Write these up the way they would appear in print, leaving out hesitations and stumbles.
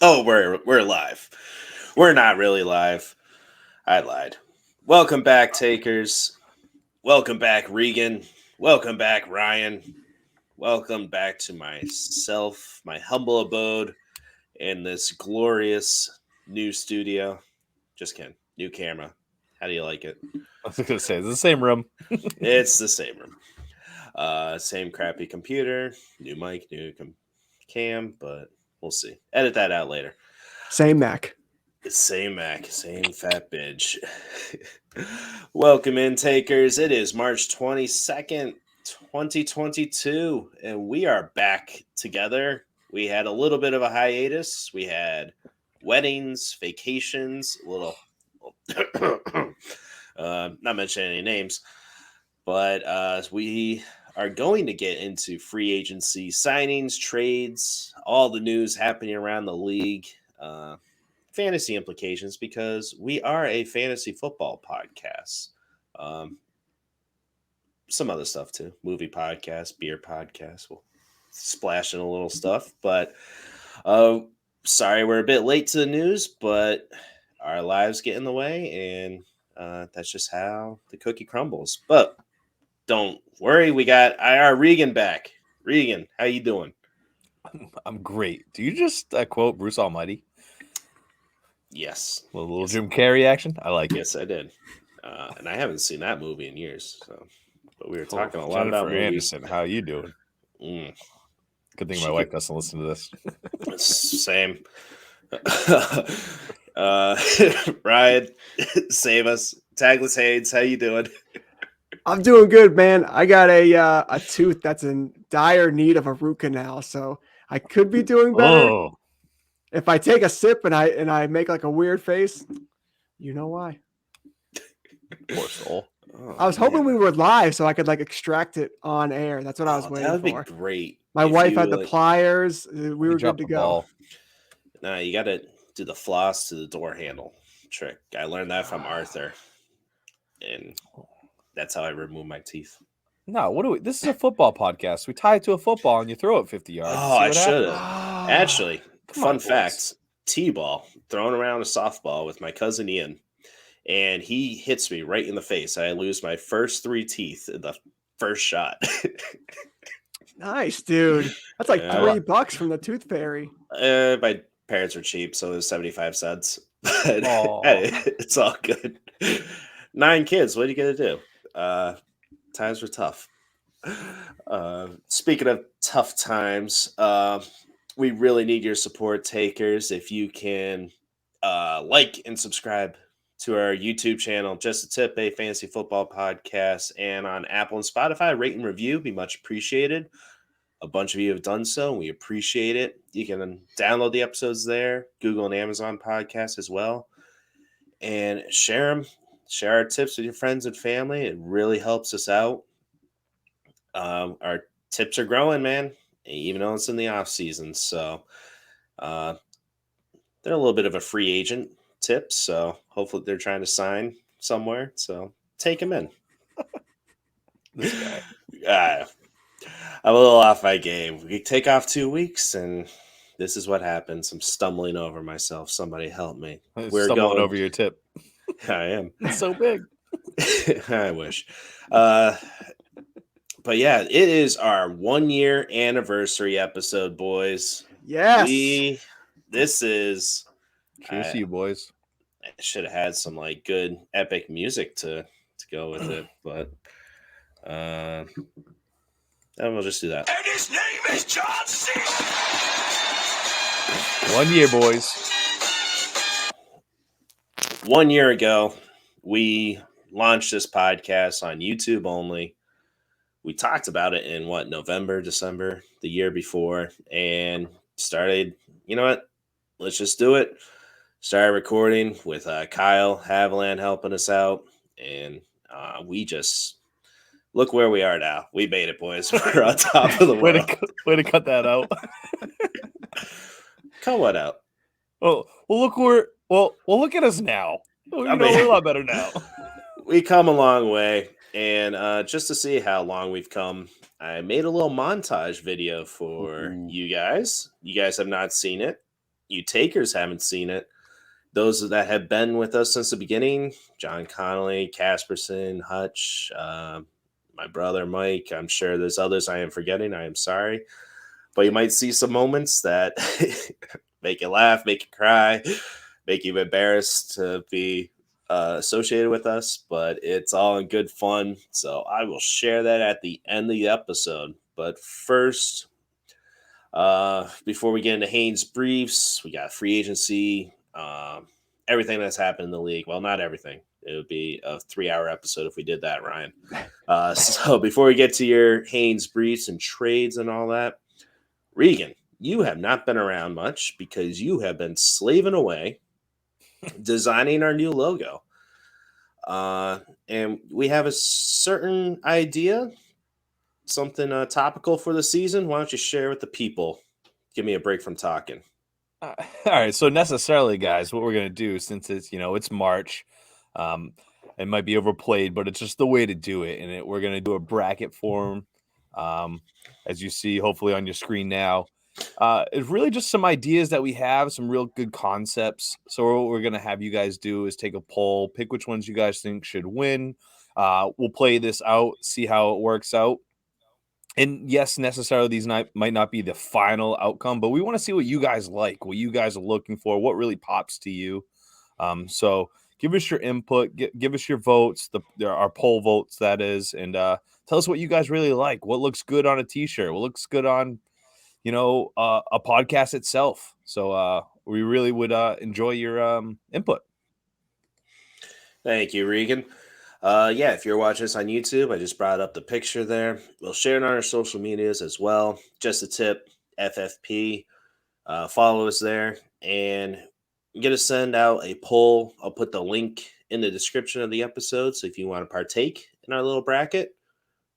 Oh, we're live. We're not really live. I lied. Welcome back, takers. Welcome back, Regan. Welcome back, Ryan. Welcome back to myself, my humble abode in this glorious new studio. Just kidding. New camera. How do you like it? I was going to say, it's the same room. It's the same room. Same crappy computer, new mic, new cam, but we'll see. Edit that out later. Same Mac. Same Mac, same Fat-Bidge. Welcome in, takers. It is March 22nd, 2022, and we are back together. We had a little bit of a hiatus. We had weddings, vacations, a little, not mentioning any names, but we are going to get into free agency signings, trades, all the news happening around the league. Fantasy implications because we are a fantasy football podcast. Some other stuff too, movie podcast, beer podcast. We'll splash in a little stuff, but sorry we're a bit late to the news, but our lives get in the way, and that's just how the cookie crumbles. But don't worry, we got IR Regan back. Regan, how you doing? I'm great. Do you just quote Bruce Almighty? Yes. A little Jim Carrey action? I like it. Yes, I did. And I haven't seen that movie in years. So, but we were talking a lot Jennifer about movies. Anderson, how you doing? Good thing my wife doesn't listen to this. Same. Ryan, save us. Tagless Haynes, how you doing? I'm doing good, man. I got a tooth that's in dire need of a root canal, so I could be doing better. Oh, If I take a sip and I make like a weird face, you know why. poor soul. Oh, I was hoping we were live so I could like extract it on air. That's what I was waiting that would for. be great. My wife had the pliers. We were good to go. Nah, you got to do the floss to the door handle trick. I learned that from Arthur, and that's how I remove my teeth. No, what do we? This is a football podcast. We tie it to a football and you throw it 50 yards. Oh, I should have. Oh. Actually, fun on, fact: T-ball, throwing around a softball with my cousin Ian, and he hits me right in the face. I lose my first 3 teeth in the first shot. Nice, dude. That's like $3 from the tooth fairy. My parents were cheap, so it was 75 cents. But it's all good. 9 kids. What are you gonna do? Times were tough. Speaking of tough times, we really need your support, takers. If you can like and subscribe to our YouTube channel, Just a Tip, a fantasy football podcast, and on Apple and Spotify, rate and review, be much appreciated. A bunch of you have done so, and we appreciate it. You can download the episodes there, Google and Amazon podcasts as well, and share them. Share our tips with your friends and family. It really helps us out. Our tips are growing, man, even though it's in the off season. So they're a little bit of a free agent tip. So hopefully they're trying to sign somewhere. So take them in. This guy. I'm a little off my game. We take off 2 weeks, and this is what happens. I'm stumbling over myself. Somebody help me. We're stumbling over your tip. I am. It's so big. I wish. But yeah, it is our 1-year anniversary episode, boys. Yes. This is. Cheers to you, boys. I should have had some like good epic music to go with it, but and we'll just do that. And his name is John C. 1 year, boys. 1 year ago, we launched this podcast on YouTube only. We talked about it in November, December, the year before, and started, you know what? Let's just do it. Started recording with Kyle Haviland helping us out, and we just look where we are now. We made it, boys. We're on top of the world. Way to cut that out. Cut what out? Well, look at us now. We're a lot better now. We come a long way, and just to see how long we've come, I made a little montage video for you guys. You guys have not seen it. you takers haven't seen it, those that have been with us since the beginning, John Connolly, Casperson, Hutch, my brother Mike, I'm sure there's others I am forgetting. I am sorry. But you might see some moments that make you laugh, make you cry, make you embarrassed to be associated with us. But it's all in good fun. So I will share that at the end of the episode. But first, before we get into Haynes briefs, we got free agency, everything that's happened in the league. Well, not everything. It would be a 3-hour episode if we did that, Ryan. So before we get to your Haynes briefs and trades and all that, Regan, you have not been around much because you have been slaving away designing our new logo. And we have a certain idea, something topical for the season. Why don't you share with the people? Give me a break from talking. All right. So necessarily, guys, what we're going to do, since it's March, it might be overplayed, but it's just the way to do it. And we're going to do a bracket form. As you see, hopefully on your screen now, it's really just some ideas that we have, some real good concepts. So what we're going to have you guys do is take a poll, pick which ones you guys think should win. We'll play this out, see how it works out. And yes, necessarily these might not be the final outcome, but we want to see what you guys like, what you guys are looking for, what really pops to you. So give us your input, give us your votes, our poll votes, that is, and tell us what you guys really like. What looks good on a t-shirt? What looks good on, a podcast itself? So we really would enjoy your input. Thank you, Regan. If you're watching this on YouTube, I just brought up the picture there. We'll share it on our social medias as well. Just a tip, FFP. Follow us there. And I'm going to send out a poll. I'll put the link in the description of the episode. So if you want to partake in our little bracket,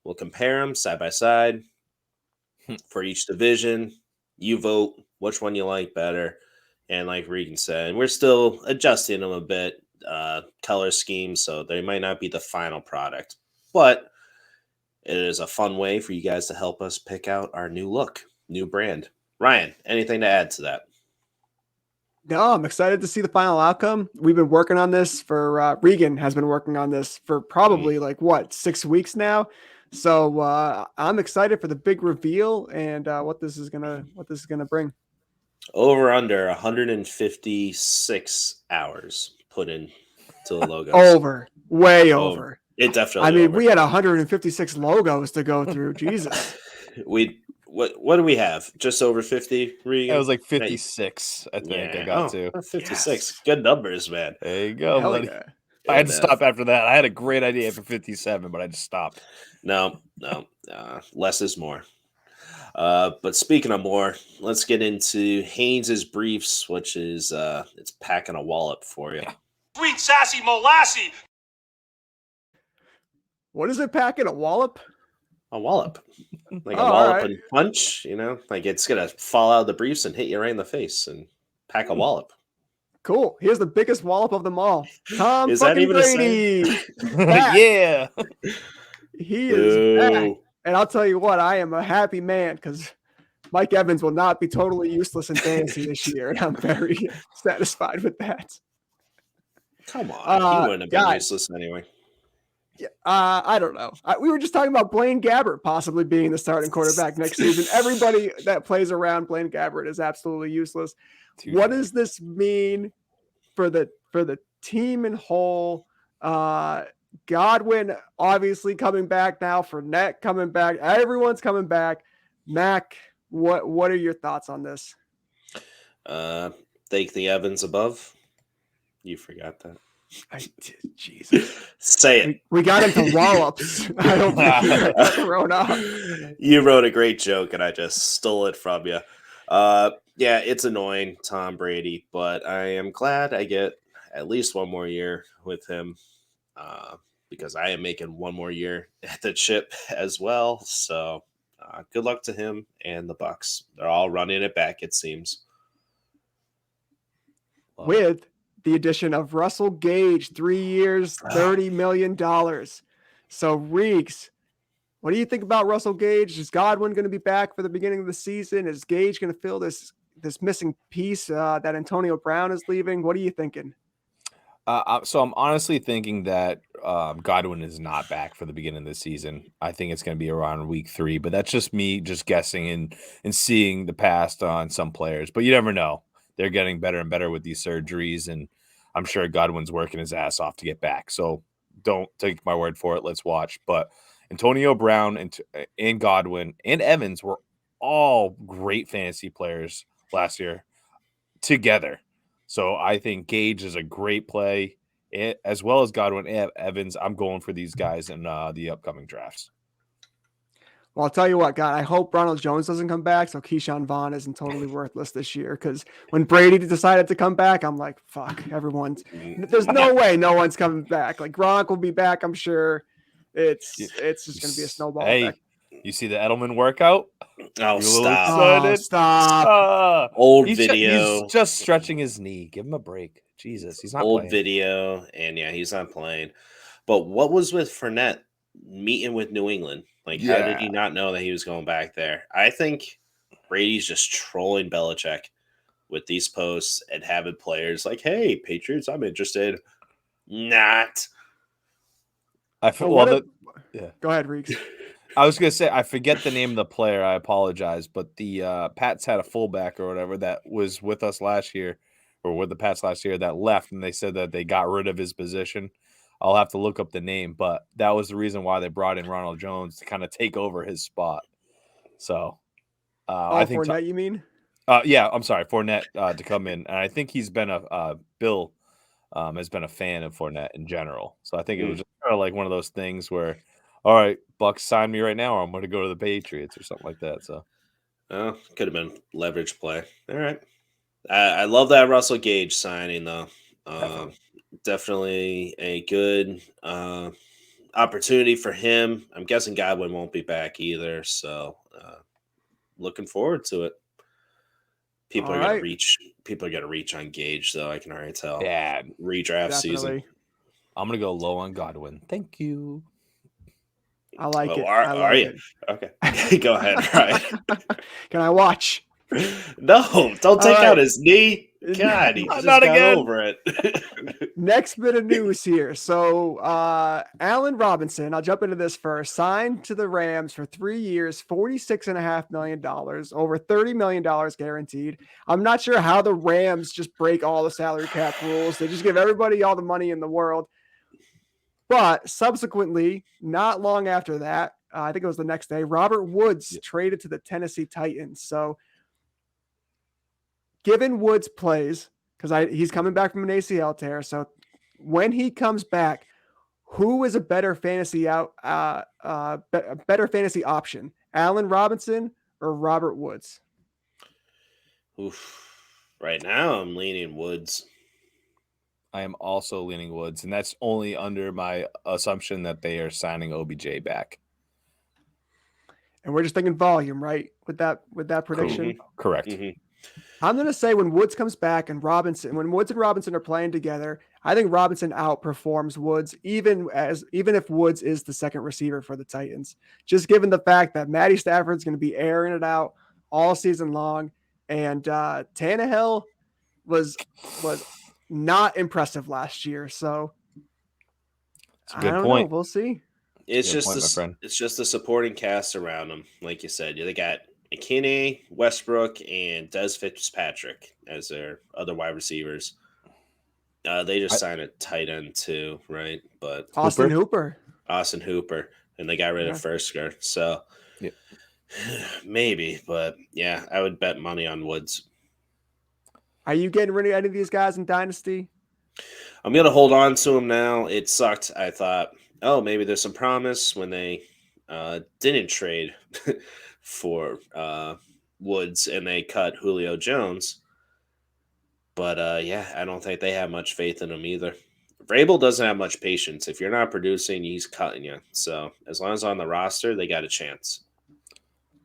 we'll compare them side by side for each division. You vote which one you like better. And like Regan said, we're still adjusting them a bit, color schemes, so they might not be the final product. But it is a fun way for you guys to help us pick out our new look, new brand. Ryan, anything to add to that? No, I'm excited to see the final outcome. We've been working on this for Regan has been working on this for probably 6 weeks now. So I'm excited for the big reveal and what this is gonna bring. Over under 156 hours put in to the logo. Way over. It definitely. I mean, we had 156 logos to go through. Jesus. What do we have? Just over 50? It was like 56, I think. I got to 56. Yes. Good numbers, man. There you go, buddy. Yeah. I had to stop after that. I had a great idea for 57, but I just stopped. No. Less is more. But speaking of more, let's get into Haynes's briefs, which is it's packing a wallop for you. Sweet sassy molassy. What is it packing? A wallop? A wallop. Like a wallop and punch, like it's going to fall out of the briefs and hit you right in the face and pack a wallop. Cool. Here's the biggest wallop of them all. Tom is that even Brady. Yeah. He is back. And I'll tell you what, I am a happy man because Mike Evans will not be totally useless in fantasy this year. And I'm very satisfied with that. Come on. He wouldn't have been useless anyway. Yeah, I don't know. We were just talking about Blaine Gabbert possibly being the starting quarterback next season. Everybody that plays around Blaine Gabbert is absolutely useless. What does this mean for the team in whole? Godwin obviously coming back now. Fournette coming back. Everyone's coming back. Mac, what are your thoughts on this? Take the Evans above. You forgot that. I did. Jesus. Say it. We got into wallops. I don't think thrown off. You wrote a great joke and I just stole it from you. Yeah, it's annoying, Tom Brady, but I am glad I get at least one more year with him because I am making one more year at the chip as well. So good luck to him and the Bucs. They're all running it back, it seems. With the addition of Russell Gage, 3 years, $30 million. So, Reeks, what do you think about Russell Gage? Is Godwin going to be back for the beginning of the season? Is Gage going to fill this this missing piece that Antonio Brown is leaving? What are you thinking? So I'm honestly thinking that Godwin is not back for the beginning of the season. I think it's going to be around week 3, but that's just me just guessing and seeing the past on some players. But you never know. They're getting better and better with these surgeries, and I'm sure Godwin's working his ass off to get back. So don't take my word for it. Let's watch. But Antonio Brown and Godwin and Evans were all great fantasy players last year together. So I think Gage is a great play, as well as Godwin and Evans. I'm going for these guys in the upcoming drafts. Well, I'll tell you what, God, I hope Ronald Jones doesn't come back, so Keyshawn Vaughn isn't totally worthless this year. Because when Brady decided to come back, I'm like, fuck, there's no way no one's coming back. Like Gronk will be back, I'm sure. It's just going to be a snowball effect. You see the Edelman workout? Oh, stop. Old He's video. He's just stretching his knee. Give him a break. Jesus, he's not old playing. video, and yeah, he's not playing. But what was with Fournette meeting with New England? Like, how did he not know that he was going back there? I think Brady's just trolling Belichick with these posts and having players like, hey, Patriots, I'm interested. Not. Go ahead, Reeks. I was going to say, I forget the name of the player. I apologize. But the Pats had a fullback or whatever that was with us last year, or with the Pats last year, that left, and they said that they got rid of his position. I'll have to look up the name, but that was the reason why they brought in Ronald Jones to kind of take over his spot. So I think Fournette, you mean? Yeah, I'm sorry, Fournette to come in, and I think he's been Bill has been a fan of Fournette in general. So I think it was just kind of like one of those things where, all right, Bucks, sign me right now, or I'm going to go to the Patriots or something like that. So, Could have been leverage play. All right, I love that Russell Gage signing though. Definitely a good opportunity for him. I'm guessing Godwin won't be back either, so looking forward to it. People are gonna reach. People are gonna reach on Gage, though. I can already tell. Yeah, redraft season. I'm gonna go low on Godwin. Thank you. I like it. Are you? Okay, go ahead, Ryan. Can I watch? No, don't take out his knee. God, he just got over it. Next bit of news here. So Allen Robinson, I'll jump into this first, signed to the Rams for 3 years, $46.5 million, over $30 million guaranteed. I'm not sure how the Rams just break all the salary cap rules. They just give everybody all the money in the world. But subsequently, not long after that, I think it was the next day, Robert Woods traded to the Tennessee Titans. So given Woods plays, because he's coming back from an ACL tear, so when he comes back, who is a better fantasy better fantasy option, Allen Robinson or Robert Woods? Oof. Right now, I'm leaning Woods. I am also leaning Woods, and that's only under my assumption that they are signing OBJ back. And we're just thinking volume, right? With that prediction. Mm-hmm. Correct. Mm-hmm. I'm going to say when Woods comes back and when Woods and Robinson are playing together, I think Robinson outperforms Woods, even if Woods is the second receiver for the Titans, just given the fact that Matty Stafford's going to be airing it out all season long. And Tannehill was not impressive last year. So it's a good point. We'll see. It's just the supporting cast around them. Like you said, they got McKinney, Westbrook, and Des Fitzpatrick as their other wide receivers. They just signed a tight end too, right? But Austin Hooper. And they got rid of Fursker. So maybe, but yeah, I would bet money on Woods. Are you getting rid of any of these guys in Dynasty? I'm going to hold on to them now. It sucked. I thought, maybe there's some promise when they didn't trade for Woods and they cut Julio Jones. But I don't think they have much faith in him either. Vrabel doesn't have much patience. If you're not producing, he's cutting you. So as long as on the roster, they got a chance.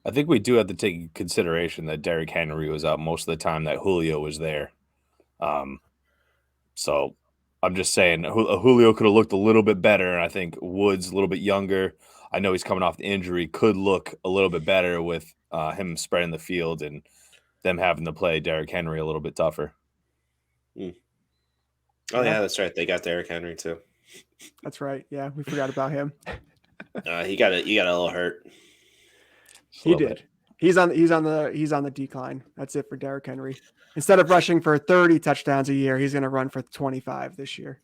I think we do have to take into consideration that Derrick Henry was out most of the time that Julio was there. So I'm just saying Julio could have looked a little bit better. And I think Woods a little bit younger. I know he's coming off the injury, could look a little bit better with him spreading the field and them having to play Derrick Henry a little bit tougher. Oh yeah, that's right. They got Derrick Henry too. That's right. Yeah, we forgot about him. He got a little hurt. He did. He's on the decline. That's it for Derrick Henry. Instead of rushing for 30 touchdowns a year, he's going to run for 25 this year.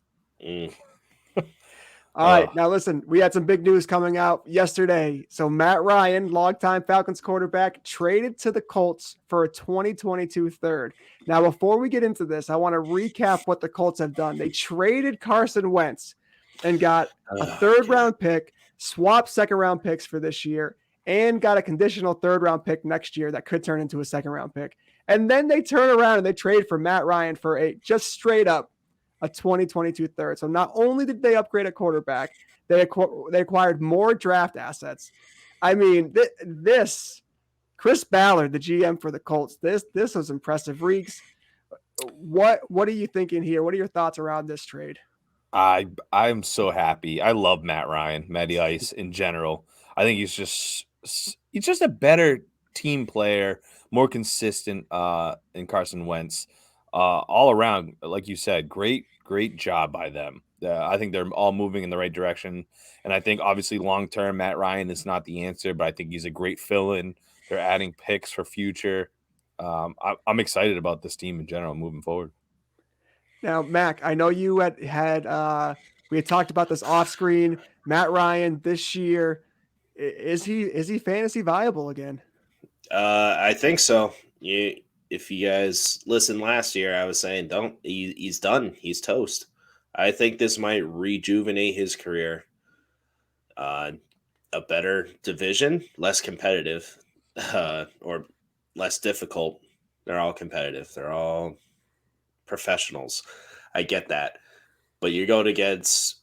All right. Now listen, we had some big news coming out yesterday. So Matt Ryan, longtime Falcons quarterback, traded to the Colts for a 2022 third. Now, before we get into this, I want to recap what the Colts have done. They traded Carson Wentz and got a third-round pick, swapped second-round picks for this year, and got a conditional third-round pick next year that could turn into a second-round pick. And then they turn around and they trade for Matt Ryan for just straight up a 2022 third. So not only did they upgrade a quarterback, they acquired more draft assets. I mean, this Chris Ballard, the GM for the Colts, this was impressive. Reeks, what are you thinking here? What are your thoughts around this trade? I'm so happy. I love Matt Ryan, Matty Ice in general. I think he's just a better team player, more consistent in Carson Wentz. All around, like you said, great job by them. I think they're all moving in the right direction. And I think obviously long-term, Matt Ryan is not the answer, but I think he's a great fill-in. They're adding picks for future. I'm excited about this team in general moving forward. Now, Mac, I know you we had talked about this off screen. Matt Ryan this year, is he fantasy viable again? I think so. If you guys listened last year, I was saying he's done. He's toast. I think this might rejuvenate his career. A better division, less competitive, or less difficult. They're all competitive. They're all professionals. I get that. But you're going against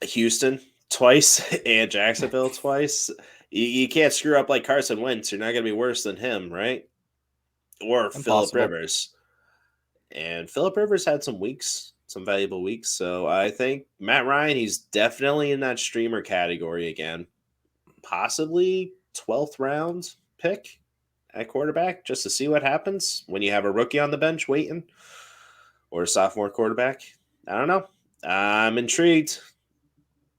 Houston twice and Jacksonville twice. You can't screw up like Carson Wentz. You're not going to be worse than him, right? Or Phillip Rivers. And Phillip Rivers had some valuable weeks. So I think Matt Ryan, he's definitely in that streamer category again. Possibly 12th round pick at quarterback just to see what happens when you have a rookie on the bench waiting or a sophomore quarterback. I don't know. I'm intrigued.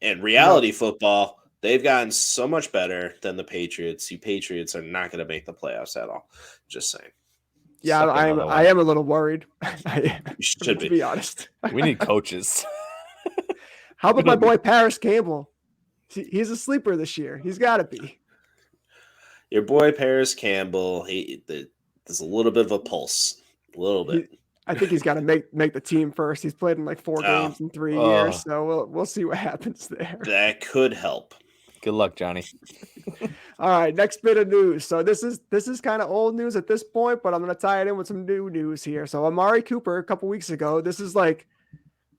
And reality football, they've gotten so much better than the Patriots. You Patriots are not going to make the playoffs at all. Just saying. Yeah, I am a little worried. You should be honest. We need coaches. How about my boy Paris Campbell? He's a sleeper this year. He's got to be. Your boy Paris Campbell. There's a little bit of a pulse. A little bit. I think he's got to make the team first. He's played in like 4 games in 3 years, so we'll see what happens there. That could help. Good luck, Johnny. All right, next bit of news. So this is kind of old news at this point, but I'm going to tie it in with some new news here. So Amari Cooper a couple weeks ago, this was like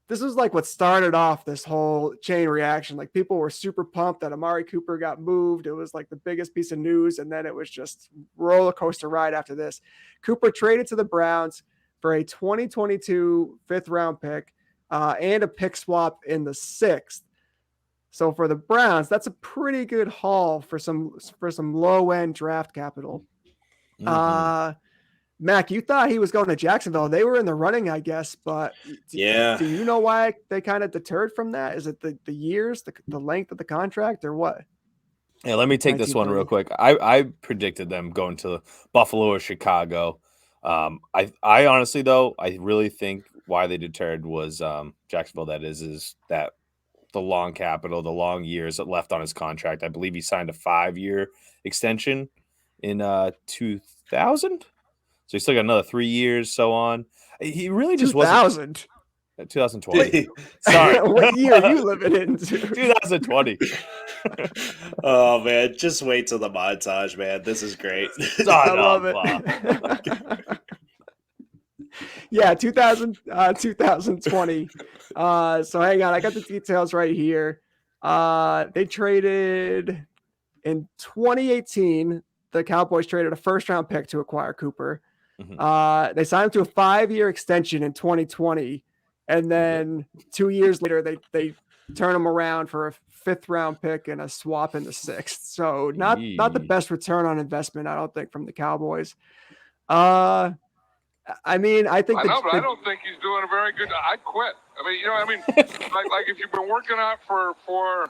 what started off this whole chain reaction. Like people were super pumped that Amari Cooper got moved. It was like the biggest piece of news, and then it was just roller coaster ride after this. Cooper traded to the Browns for a 2022 5th round pick and a pick swap in the 6th. So for the Browns, that's a pretty good haul for some low end draft capital. Mm-hmm. Mac, you thought he was going to Jacksonville. They were in the running, I guess, but do you know why they kind of deterred from that? Is it the years, the length of the contract, or what? Yeah, let me take this one real quick. I predicted them going to Buffalo or Chicago. I honestly, though, I really think why they deterred was Jacksonville. That is that the long capital, the long years that left on his contract. I believe he signed a 5-year extension in 2000. So he still got another 3 years, so on. He really just 2000. 2020. Sorry. What year are you living in? 2020. Oh, man. Just wait till the montage, man. This is great. I love it. Yeah, 2020. So hang on. I got the details right here. They traded in 2018. The Cowboys traded a 1st-round pick to acquire Cooper. Mm-hmm. They signed him to a 5-year extension in 2020. And then 2 years later, they turn him around for a 5th-round pick and a swap in the 6th. So not the best return on investment, I don't think, from the Cowboys. I mean, I think I know, but I don't think he's doing a very good. I'd quit. I mean, like if you've been working out for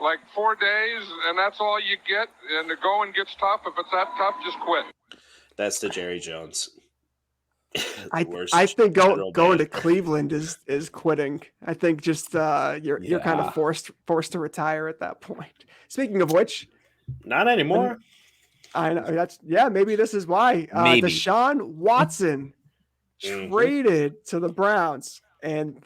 like 4 days and that's all you get, and the going gets tough. If it's that tough, just quit. That's the Jerry Jones. I think going to Cleveland is quitting. I think just you're kind of forced to retire at that point. Speaking of which, not anymore. I know maybe this is why. Deshaun Watson traded to the Browns, and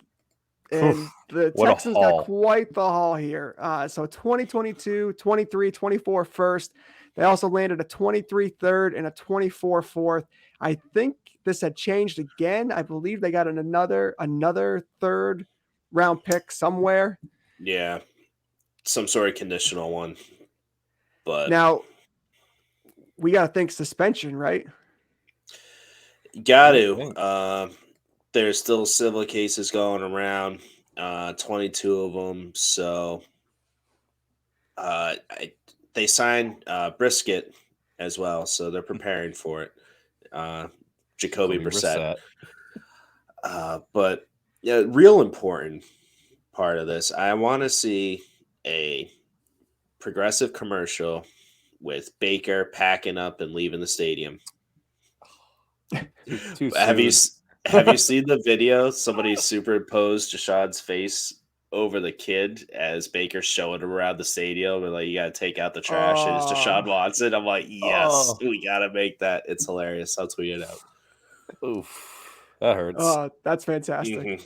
the Texans got quite the haul here. So 2022, 23, 24 first. They also landed a 23 third and a 24 fourth. I think this had changed again. I believe they got another third round pick somewhere. Yeah, some sort of conditional one. But now we got to think suspension, right? Got to. There's still civil cases going around, 22 of them. So they signed Brisket as well, so they're preparing for it. Jacoby Brissett. But yeah, real important part of this, I want to see a progressive commercial with Baker packing up and leaving the stadium. Have you seen the video? Somebody superimposed Deshaun's face over the kid as Baker's showing him around the stadium, and like, you got to take out the trash. And it's Deshaun Watson. I'm like, yes, we got to make that. It's hilarious. I'll tweet it out. Oof, that hurts. Oh, that's fantastic. Mm-hmm.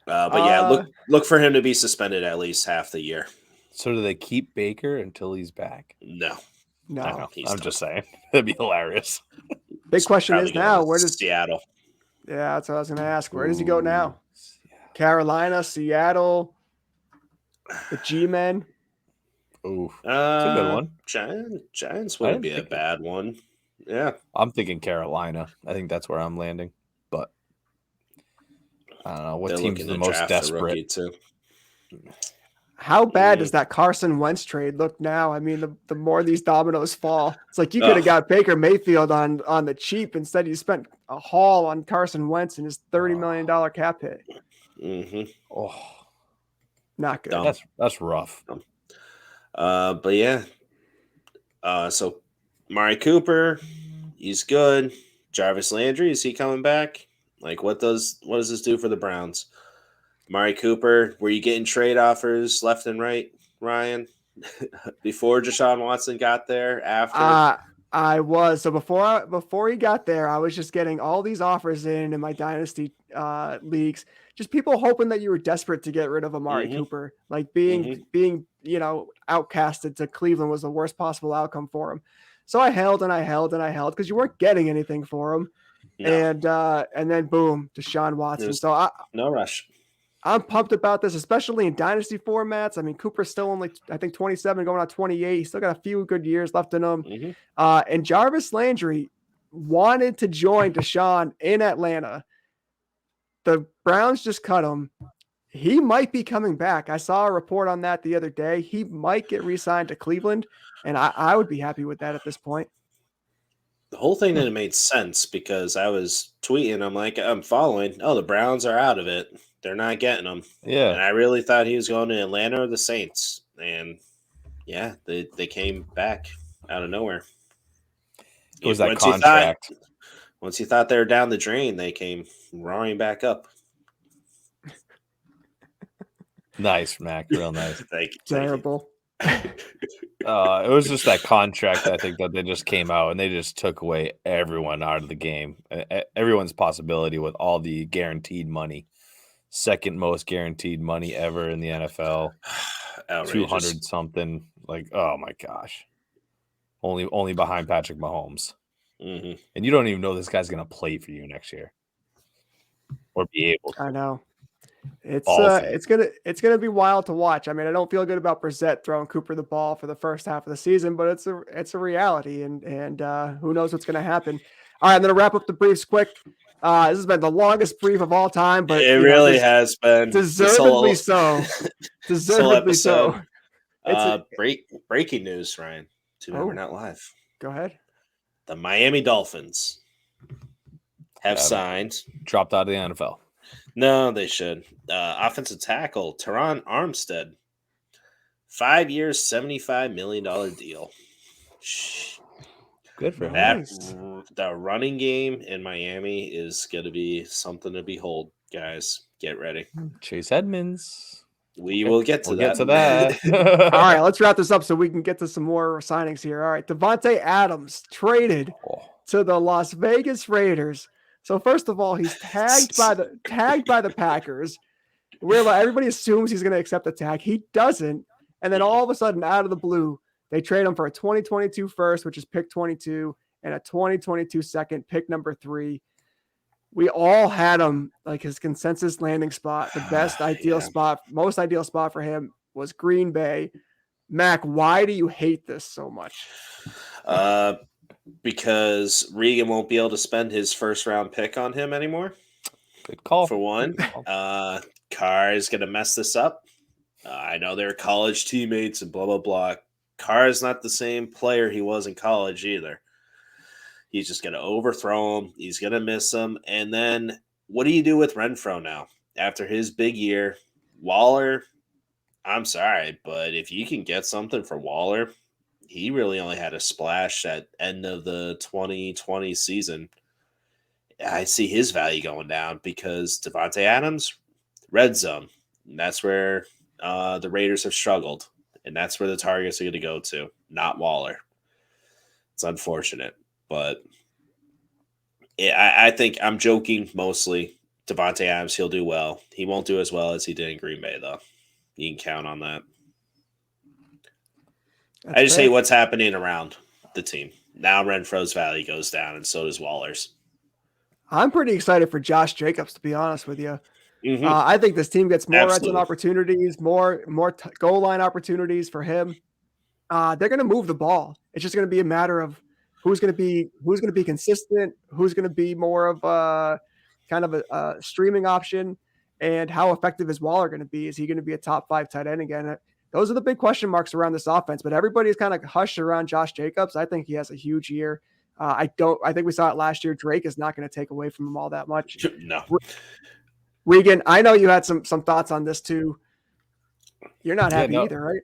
But yeah, look for him to be suspended at least half the year. So do they keep Baker until he's back? No. I'm just saying. That'd be hilarious. Big question is now, where does Seattle? Yeah, that's what I was going to ask. Where does he go now? Carolina, Seattle, the G-Men. Ooh, that's a good one. Giants wouldn't be a bad one. Yeah, I'm thinking Carolina. I think that's where I'm landing. But I don't know what team's the most desperate. Too. How bad does that Carson Wentz trade look now? I mean, the more these dominoes fall, it's like you could have got Baker Mayfield on the cheap. Instead, you spent a haul on Carson Wentz and his $30 million cap hit. Mm-hmm. Oh, not good. That's rough. But yeah. So Mari Cooper, he's good. Jarvis Landry, is he coming back? Like, what does this do for the Browns? Mari Cooper, were you getting trade offers left and right, Ryan? Before Deshaun Watson got there? After? I was. So before he got there, I was just getting all these offers in my dynasty leagues. Just people hoping that you were desperate to get rid of Amari Cooper. Like being outcasted to Cleveland was the worst possible outcome for him. So I held because you weren't getting anything for him. No. And then boom, Deshaun Watson. No rush. I'm pumped about this, especially in dynasty formats. I mean, Cooper's still only, I think, 27 going on 28. He's still got a few good years left in him. And Jarvis Landry wanted to join Deshaun in Atlanta. The Browns just cut him. He might be coming back. I saw a report on that the other day. He might get re-signed to Cleveland, and I would be happy with that at this point. The whole thing didn't make sense because I was tweeting. I'm like, I'm following. Oh, the Browns are out of it. They're not getting him. Yeah. And I really thought he was going to Atlanta or the Saints. And yeah, they came back out of nowhere. It was that contract. Once you thought they were down the drain, they came roaring back up. Nice, Mac. Real nice. Thank you. Terrible. It was just that contract, I think, that they just came out and they just took away everyone out of the game. Everyone's possibility with all the guaranteed money. Second most guaranteed money ever in the NFL. 200 something. Like, oh my gosh. Only behind Patrick Mahomes. Mm-hmm. And you don't even know this guy's going to play for you next year. Or be able to. I know. It's gonna be wild to watch. I mean, I don't feel good about Brissett throwing Cooper the ball for the first half of the season, but it's a reality, and who knows what's gonna happen. All right, I'm gonna wrap up the briefs quick. This has been the longest brief of all time, but it really has been deservedly so. Deservedly so. Breaking news, Ryan. We're not live. Go ahead. The Miami Dolphins have signed. Dropped out of the NFL. No, they should. Offensive tackle, Teron Armstead. 5 years, $75 million deal. Good for him. Nice. The running game in Miami is going to be something to behold, guys. Get ready. Chase Edmonds. We will get to We'll that. get to that. All right, let's wrap this up so we can get to some more signings here. All right, Davante Adams traded to the Las Vegas Raiders. So first of all, he's tagged by the Packers. Everybody assumes he's going to accept the tag. He doesn't, and then all of a sudden, out of the blue, they trade him for a 2022 first, which is pick 22, and a 2022 second, pick number 3. We all had him like his consensus landing spot. The best ideal spot, most ideal spot for him was Green Bay. Mac, why do you hate this so much? Because Regan won't be able to spend his first round pick on him anymore. Good call. For one, Carr is going to mess this up. I know they're college teammates and blah, blah, blah. Carr is not the same player he was in college either. He's just going to overthrow him. He's going to miss him. And then what do you do with Renfrow now? After his big year, Waller, I'm sorry, but if you can get something for Waller, he really only had a splash at end of the 2020 season. I see his value going down because Davante Adams, red zone. And that's where the Raiders have struggled. And that's where the targets are going to go to, not Waller. It's unfortunate. But I think I'm joking mostly. Davante Adams, he'll do well. He won't do as well as he did in Green Bay, though. You can count on that. I just hate what's happening around the team. Now Renfro's value goes down, and so does Waller's. I'm pretty excited for Josh Jacobs, to be honest with you. Mm-hmm. I think this team gets more red zone Absolutely. opportunities, more goal line opportunities for him. They're going to move the ball. It's just going to be a matter of who's going to be consistent, who's going to be more of a kind of a streaming option, and how effective is Waller going to be? Is he going to be a top 5 tight end again? Those are the big question marks around this offense, but everybody's kind of hushed around Josh Jacobs. I think he has a huge year. I think we saw it last year. Drake is not going to take away from him all that much. No. Regan, I know you had some thoughts on this too. You're not happy either, right?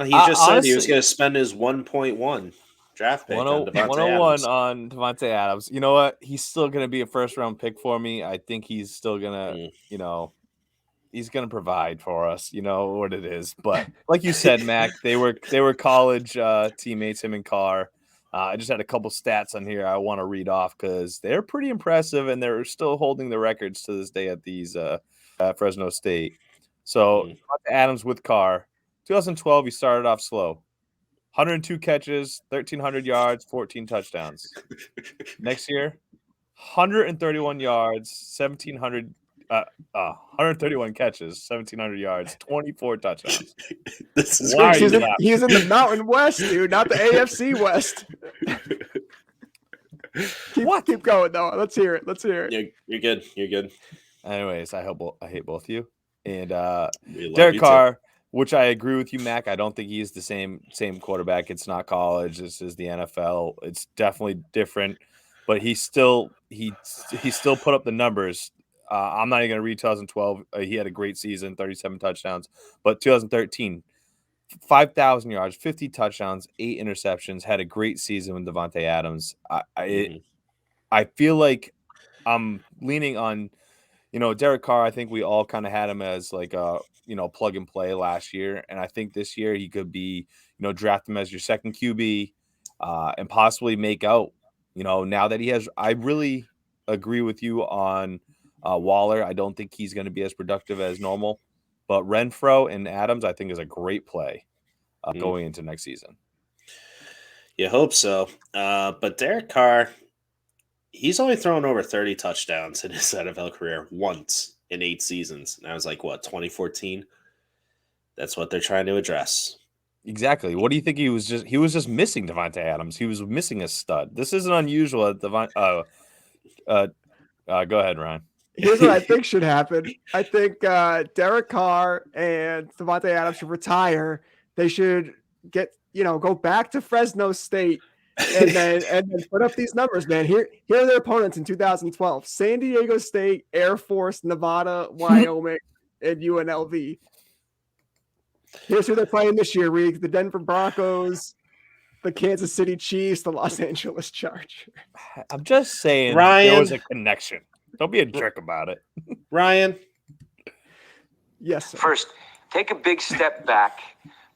He just said he was going to spend his 1.1 draft pick on Davante 101 Adams. on Davante Adams. You know what? He's still going to be a first-round pick for me. I think he's still going to, he's going to provide for us. You know what it is. But like you said, Mac, they were college teammates, him and Carr. I just had a couple stats on here I want to read off because they're pretty impressive, and they're still holding the records to this day at these Fresno State. So Adams with Carr, 2012, he started off slow. 102 catches, 1,300 yards, 14 touchdowns. Next year, 131 yards, 131 catches, 1,700 yards, 24 touchdowns. This is Why He's in the Mountain West, dude, not the AFC West. Keep going, though. Let's hear it. You're good. You're good. Anyways, I hate both of you. And We love Derek you Carr, which I agree with you, Mac. I don't think he's the same quarterback. It's not college. This is the NFL. It's definitely different, but he still put up the numbers. I'm not even going to read 2012. He had a great season, 37 touchdowns. But 2013, 5,000 yards, 50 touchdowns, 8 interceptions. Had a great season with Davante Adams. I feel like I'm leaning on, Derek Carr. I think we all kind of had him as like a plug and play last year, and I think this year he could be draft him as your second QB and possibly make out. Now that he has, I really agree with you on Waller. I don't think he's going to be as productive as normal, but Renfrow and Adams I think is a great play going into next season. You hope so, but Derek Carr, he's only thrown over 30 touchdowns in his NFL career once in 8 seasons. And I was like, 2014? That's what they're trying to address. Exactly. What do you think he was just missing Davante Adams? He was missing a stud. This isn't unusual at Davante. Go ahead, Ryan. Here's what I think should happen. I think Derek Carr and Davante Adams should retire. They should go back to Fresno State and then put up these numbers, man. Here are their opponents in 2012: San Diego State, Air Force, Nevada, Wyoming, and UNLV. Here's who they're playing this year, Reek: the Denver Broncos, the Kansas City Chiefs, the Los Angeles Chargers. I'm just saying Ryan. there was a connection. Don't be a jerk about it. Ryan. Yes, sir. First, take a big step back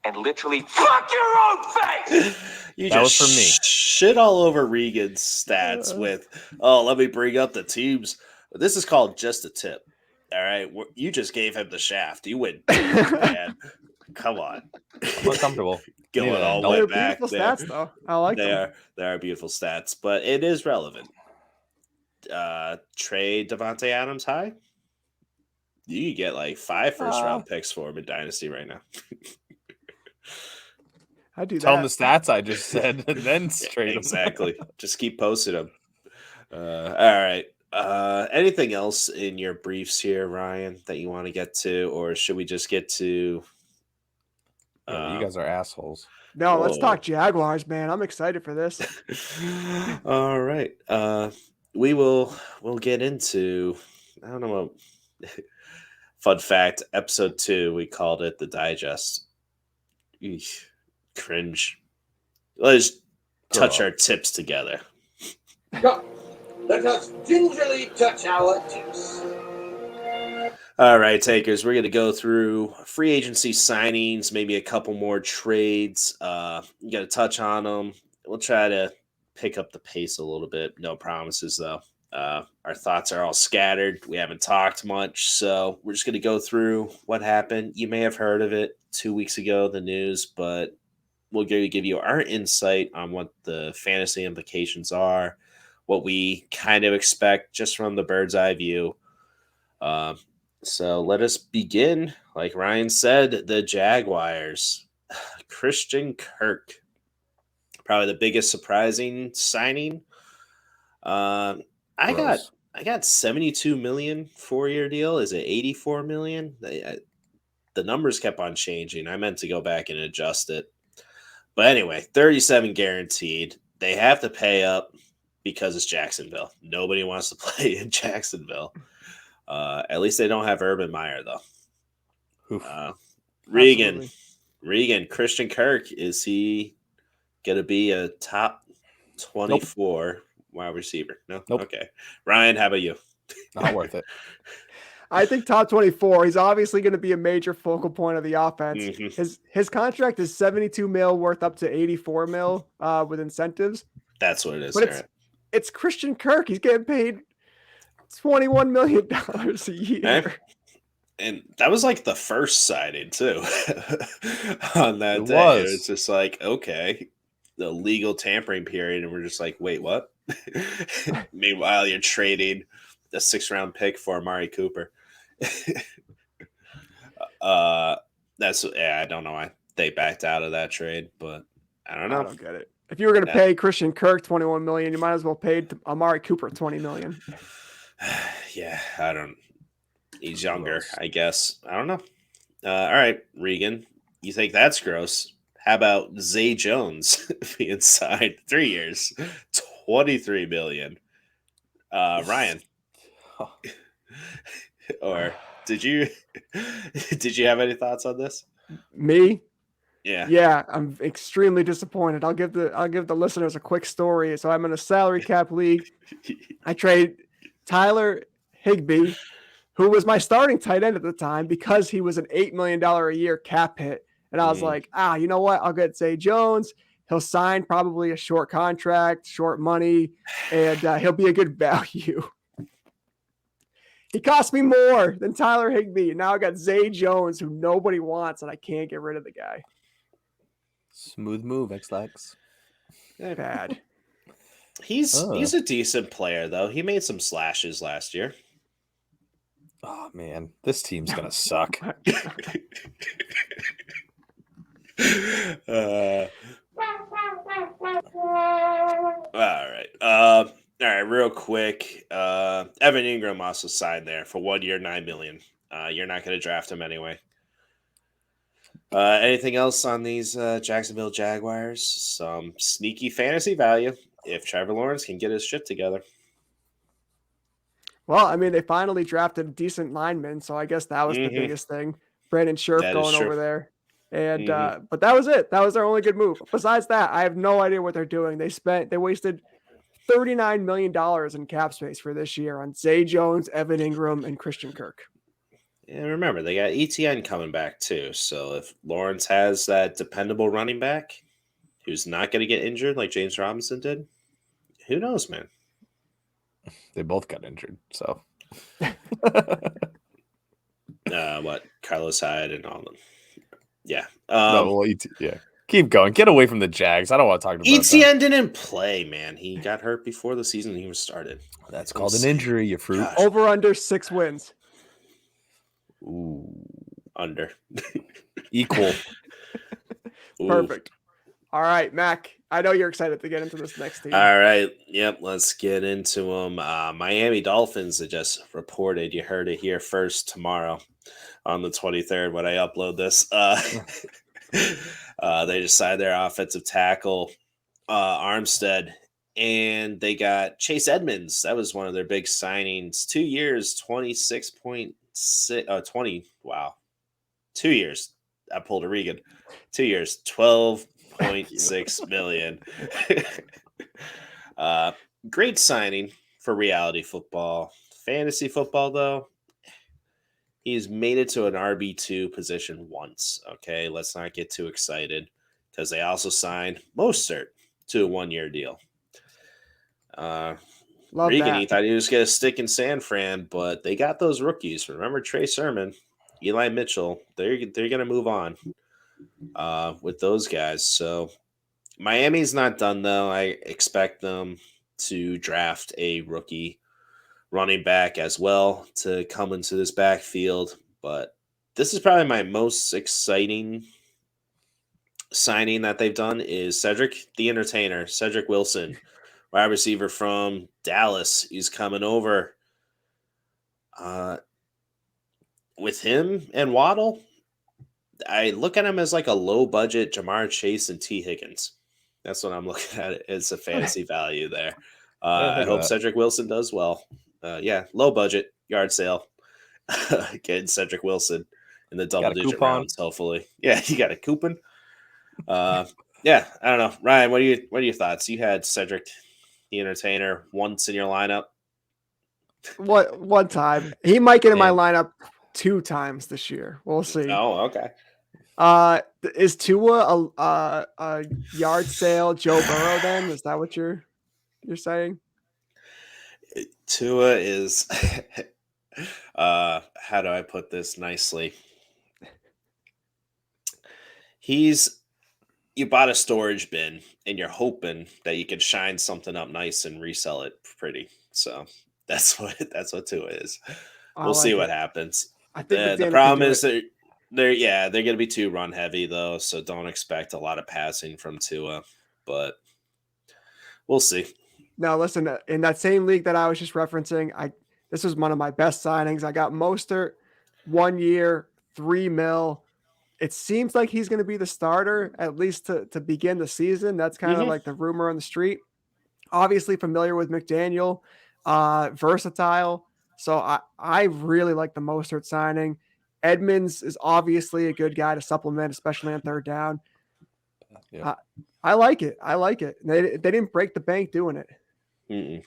and literally fuck your own face. You That just was for me. shit all over Regan's stats with, let me bring up the teams. This is called just a tip. All right. You just gave him the shaft. You went deep, man. Come on. I'm uncomfortable. Going Neither all the don't. way They're back beautiful there. stats, though. I like them. They are beautiful stats, but it is relevant. Trade Davante Adams high. You could get like 5 first-round picks for him in Dynasty right now. I do Tell that. them the stats I just said, and then trade them. Exactly. Just keep posting them. All right. Anything else in your briefs here, Ryan, that you want to get to, or should we just get to? You guys are assholes. No, let's Whoa. talk Jaguars, man. I'm excited for this. All right. We'll get into, I don't know what. Fun fact, episode 2, we called it the digest. Eesh, cringe. Let's touch our tips together. Come, let us gingerly touch our tips. All right, takers, we're going to go through free agency signings, maybe a couple more trades. You got to touch on them. We'll try to pick up the pace a little bit. No promises, though. Our thoughts are all scattered. We haven't talked much, so we're just going to go through what happened. You may have heard of it 2 weeks ago, the news, but we'll give you our insight on what the fantasy implications are, what we kind of expect just from the bird's eye view. So let us begin. Like Ryan said, the Jaguars, Christian Kirk, probably the biggest surprising signing. I got 72 million 4-year deal. Is it 84 million? The numbers kept on changing. I meant to go back and adjust it. But anyway, 37 guaranteed. They have to pay up because it's Jacksonville. Nobody wants to play in Jacksonville. At least they don't have Urban Meyer, though. Regan, Christian Kirk, is he going to be a top 24 wide receiver? No? Nope. Okay. Ryan, how about you? Not worth it. I think top 24. He's obviously going to be a major focal point of the offense. Mm-hmm. His contract is 72 mil, worth up to 84 mil with incentives. That's what it is. But it's Christian Kirk. He's getting paid $21 million a year. And that was like the first signing too. On that day, was. It's just like, okay, the legal tampering period, and we're just like, wait, what? Meanwhile, you're trading the 6th-round pick for Amari Cooper. I don't know why they backed out of that trade, but I don't know. I don't get it. If you were going to pay Christian Kirk $21 million, you might as well pay Amari Cooper $20 million. Yeah, I don't. He's younger, I guess. I don't know. All right, Regan, you think that's gross? How about Zay Jones being signed 3 years, $23 million? Ryan, or did you have any thoughts on this? Me? Yeah, I'm extremely disappointed. I'll give the listeners a quick story. So I'm in a salary cap league. I trade Tyler Higbee, who was my starting tight end at the time, because he was an $8 million a year cap hit. And I was like, you know what? I'll get Zay Jones. He'll sign probably a short contract, short money, and he'll be a good value. He cost me more than Tyler Higbee. Now I got Zay Jones, who nobody wants, and I can't get rid of the guy. Smooth move, X-Lax. Bad. he's a decent player though. He made some slashes last year. Oh man, this team's gonna suck. All right, real quick. Evan Ingram also signed there for 1 year, $9 million. You're not going to draft him anyway. Anything else on these Jacksonville Jaguars? Some sneaky fantasy value if Trevor Lawrence can get his shit together. Well, I mean, they finally drafted a decent lineman, so I guess that was the biggest thing. Brandon Scherf That is going true. over there. And but that was it. That was their only good move. Besides that, I have no idea what they're doing. They wasted $39 million in cap space for this year on Zay Jones, Evan Ingram, and Christian Kirk. And remember, they got ETN coming back too. So if Lawrence has that dependable running back who's not going to get injured like James Robinson did, who knows, man? They both got injured, so. What? Carlos Hyde and all of them. Yeah. Yeah. Keep going. Get away from the Jags. I don't want to talk about ETN didn't play, man. He got hurt before the season even started. That's called an injury, you fruit. Gosh. Over under 6 wins. Ooh. Under. Equal. Perfect. All right, Mac. I know you're excited to get into this next team. All right. Yep. Let's get into them. Miami Dolphins that just reported. You heard it here first tomorrow on the 23rd when I upload this. They decided their offensive tackle, Armstead, and they got Chase Edmonds. That was one of their big signings. 2 years, 20. Wow. 2 years. I pulled a Regan. 2 years, 12.6 million. Great signing for reality football. Fantasy football, though, he's made it to an RB2 position once. Okay, let's not get too excited because they also signed Mostert to a 1-year deal. Love Regan, that. he thought he was going to stick in San Fran, but they got those rookies. Remember Trey Sermon, Eli Mitchell. They're going to move on with those guys. So Miami's not done, though. I expect them to draft a rookie running back as well to come into this backfield. But this is probably my most exciting signing that they've done is Cedric the Entertainer, Cedric Wilson, wide receiver from Dallas. He's coming over. With him and Waddle, I look at him as like a low-budget Jamar Chase and T. Higgins. That's what I'm looking at. It's a fantasy value there. I hope Cedric Wilson does well. Low budget yard sale. Getting Cedric Wilson in the double-digit rounds, hopefully. Yeah, you got a coupon. I don't know. Ryan, what are your thoughts? You had Cedric the Entertainer once in your lineup. One time. He might get in my lineup 2 times this year. We'll see. Oh, okay. Is Tua a yard sale Joe Burrow then? Is that what you're saying? Tua is how do I put this nicely? You bought a storage bin and you're hoping that you can shine something up nice and resell it pretty. So that's what Tua is. We'll see what happens. I think the problem is that they're going to be too run heavy though, so don't expect a lot of passing from Tua, but we'll see. Now listen, in that same league that I was just referencing, this was one of my best signings. I got Mostert, 1 year, $3 million. It seems like he's going to be the starter at least to begin the season. That's kind of like the rumor on the street. Obviously familiar with McDaniel, versatile. So I really like the Mostert signing. Edmonds is obviously a good guy to supplement, especially on third down. Yeah. I like it. They didn't break the bank doing it. Mm-mm.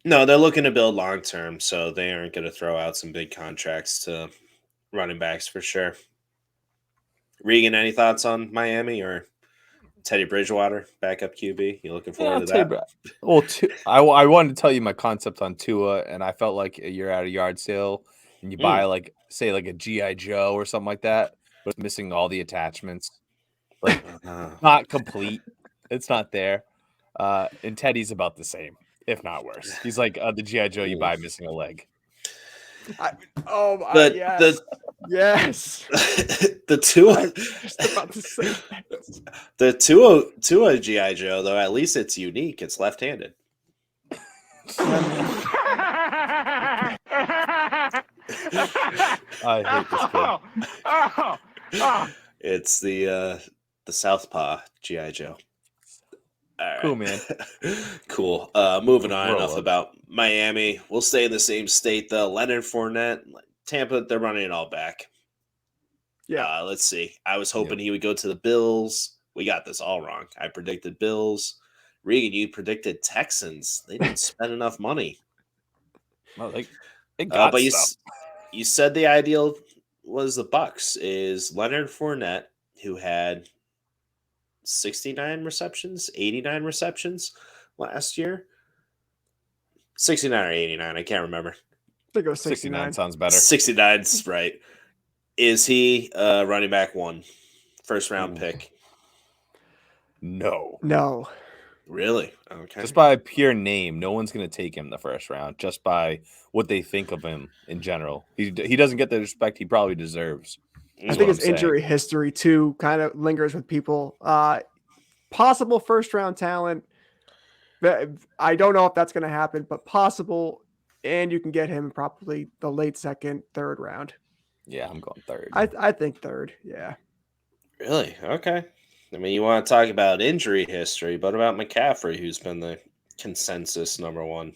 No, they're looking to build long term, so they aren't going to throw out some big contracts to running backs for sure. Regan, any thoughts on Miami or Teddy Bridgewater, backup QB? You looking forward to that? Well, I wanted to tell you my concept on Tua, and I felt like you're at a yard sale and you buy like a G.I. Joe or something like that, but it's missing all the attachments. Like not complete. It's not there. And Teddy's about the same, if not worse. He's like the G.I. Joe you buy missing a leg. Yes. The Tua. I'm just about to say that. The Tua G.I. Joe, though, at least it's unique. It's left-handed. I hate this kid. It's the Southpaw G.I. Joe. All right. Cool, man. Cool. Moving on, Roll enough up. about Miami. We'll stay in the same state, though. Leonard Fournette, Tampa, they're running it all back. Yeah. Let's see. I was hoping he would go to the Bills. We got this all wrong. I predicted Bills. Regan, you predicted Texans. They didn't spend enough money. Well, they got But stuff. you said the ideal was the Bucks. Is Leonard Fournette, who had 69 receptions, 89 receptions last year. 69 or 89, I can't remember. I think it was 69 sounds better. 69's right. Is he running back one? First round pick? No. No. Really? Okay. Just by pure name, no one's going to take him the first round. Just by what they think of him in general, he doesn't get the respect he probably deserves. I think his injury history too kind of lingers with people. Possible first round talent. I don't know if that's going to happen, but possible. And you can get him probably the late second, third round. Yeah, I'm going third. I think third. Yeah. Really? Okay. I mean, you want to talk about injury history, but about McCaffrey, who's been the consensus number one.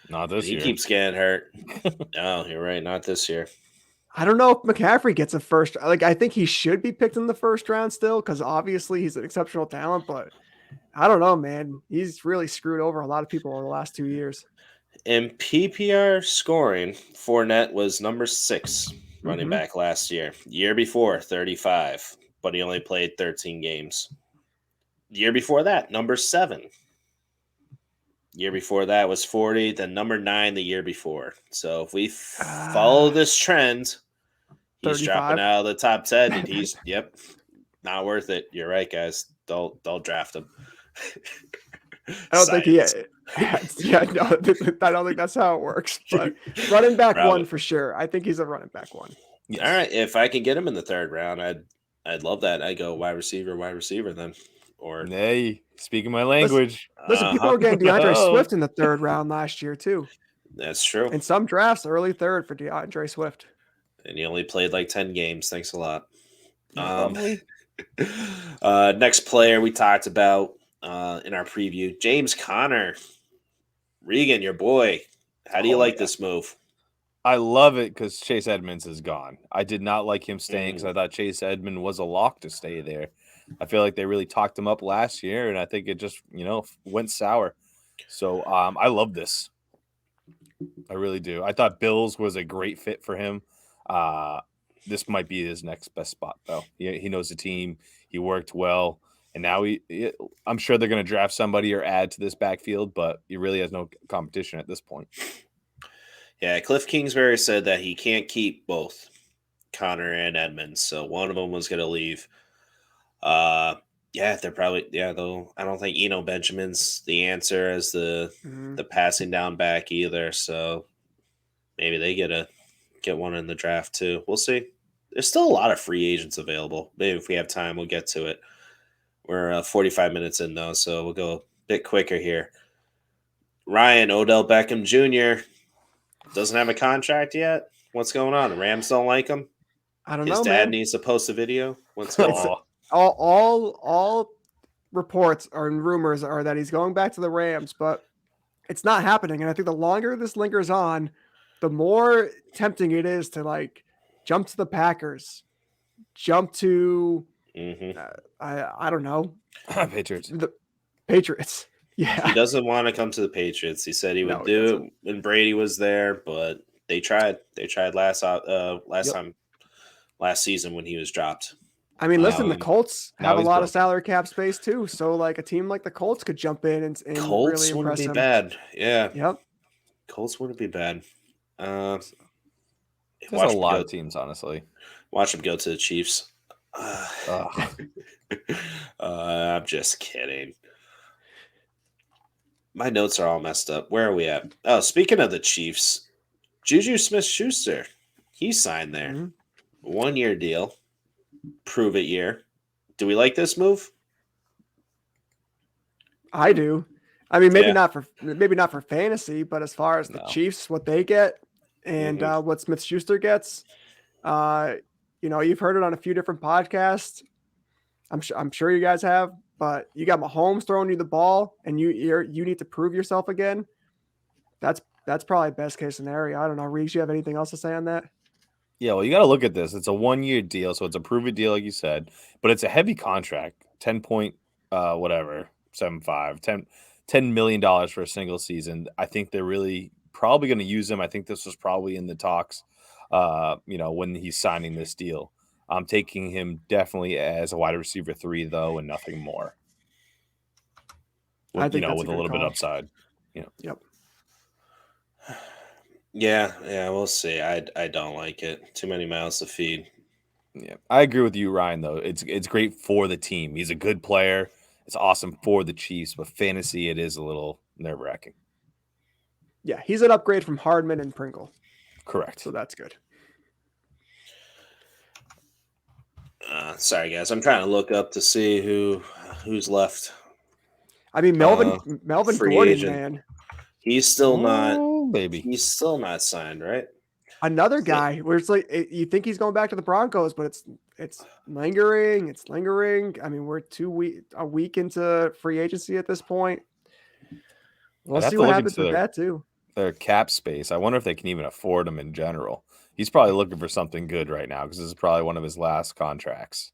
Not this year. He keeps getting hurt. No, you're right. Not this year. I don't know if McCaffrey gets a first. I think he should be picked in the first round still, because obviously he's an exceptional talent. But I don't know, man. He's really screwed over a lot of people over the last 2 years. In PPR scoring, Fournette was number 6 running back last year. Year before, 35, but he only played 13 games. Year before that, number 7. Year before that was 40, then number 9 the year before. So if we follow this trend, he's 35. dropping out of the top 10, and he's not worth it. You're right, guys. Don't draft him. I don't think he. Yeah, no, I don't think that's how it works. But running back one for sure. I think he's a running back one. Yes. All right, if I can get him in the third round, I'd love that. I'd go wide receiver then. Or hey, speaking my language. Listen, people were getting DeAndre Swift in the third round last year too. That's true. In some drafts, early third for DeAndre Swift. And he only played like 10 games. Thanks a lot. Next player we talked about in our preview, James Conner. Regan, your boy. How do you like this move? I love it because Chase Edmonds is gone. I did not like him staying because I thought Chase Edmonds was a lock to stay there. I feel like they really talked him up last year, and I think it just, went sour. So I love this. I really do. I thought Bills was a great fit for him. This might be his next best spot, though. He knows the team. He worked well. And now I'm sure they're going to draft somebody or add to this backfield, but he really has no competition at this point. Yeah, Cliff Kingsbury said that he can't keep both Conner and Edmonds, so one of them was going to leave. They're probably though. I don't think Eno Benjamin's the answer as the passing down back either. So maybe they get one in the draft too. We'll see. There's still a lot of free agents available. Maybe if we have time, we'll get to it. We're 45 minutes in though, so we'll go a bit quicker here. Ryan, Odell Beckham Jr. doesn't have a contract yet. What's going on? The Rams don't like him? I don't know, His dad needs to post a video. What's going on? All reports and rumors are that he's going back to the Rams, but it's not happening. And I think the longer this lingers on, the more tempting it is to jump to the Packers, jump to I don't know, Patriots. The Patriots. Yeah, he doesn't want to come to the Patriots. He said he would do it when Brady was there, but they tried. They tried last season when he was dropped. I mean, listen, the Colts have a lot of salary cap space too, so a team like the Colts could jump in and Colts really wouldn't impress be him. Bad. Yeah. Yep. Colts wouldn't be bad. There's a lot of teams, honestly. Watch him go to the Chiefs. I'm just kidding. My notes are all messed up. Where are we at? Oh, speaking of the Chiefs, Juju Smith-Schuster, he signed there. 1-year deal. Prove it year. Do we like this move? I do. I mean, maybe not for fantasy, but as far as the Chiefs, what they get and what Smith-Schuster gets, You've heard it on a few different podcasts. I'm sure you guys have, but you got Mahomes throwing you the ball, and you need to prove yourself again. That's probably best case scenario. I don't know. Reese, you have anything else to say on that? Yeah, well, you got to look at this. It's a 1-year deal, so it's a prove-it deal, like you said, but it's a heavy contract. 10 point, whatever, 7.5, $10 million for a single season. I think they're really probably going to use him. I think this was probably in the talks, when he's signing this deal. I'm taking him definitely as a wide receiver 3, though, and nothing more. I think that's with a little bit upside. Yep. Yeah, we'll see. I don't like it. Too many mouths to feed. Yeah, I agree with you, Ryan. Though it's great for the team. He's a good player. It's awesome for the Chiefs, but fantasy it is a little nerve-wracking. Yeah, he's an upgrade from Hardman and Pringle. Correct. So that's good. Sorry, guys. I'm trying to look up to see who's left. I mean, Melvin free Gordon, agent. man. He's still not. Baby. He's still not signed, right? Another guy where it's like you think he's going back to the Broncos, but it's lingering. It's lingering. I mean, we're a week into free agency at this point. We'll see what happens with that too. Their cap space. I wonder if they can even afford him in general. He's probably looking for something good right now because this is probably one of his last contracts.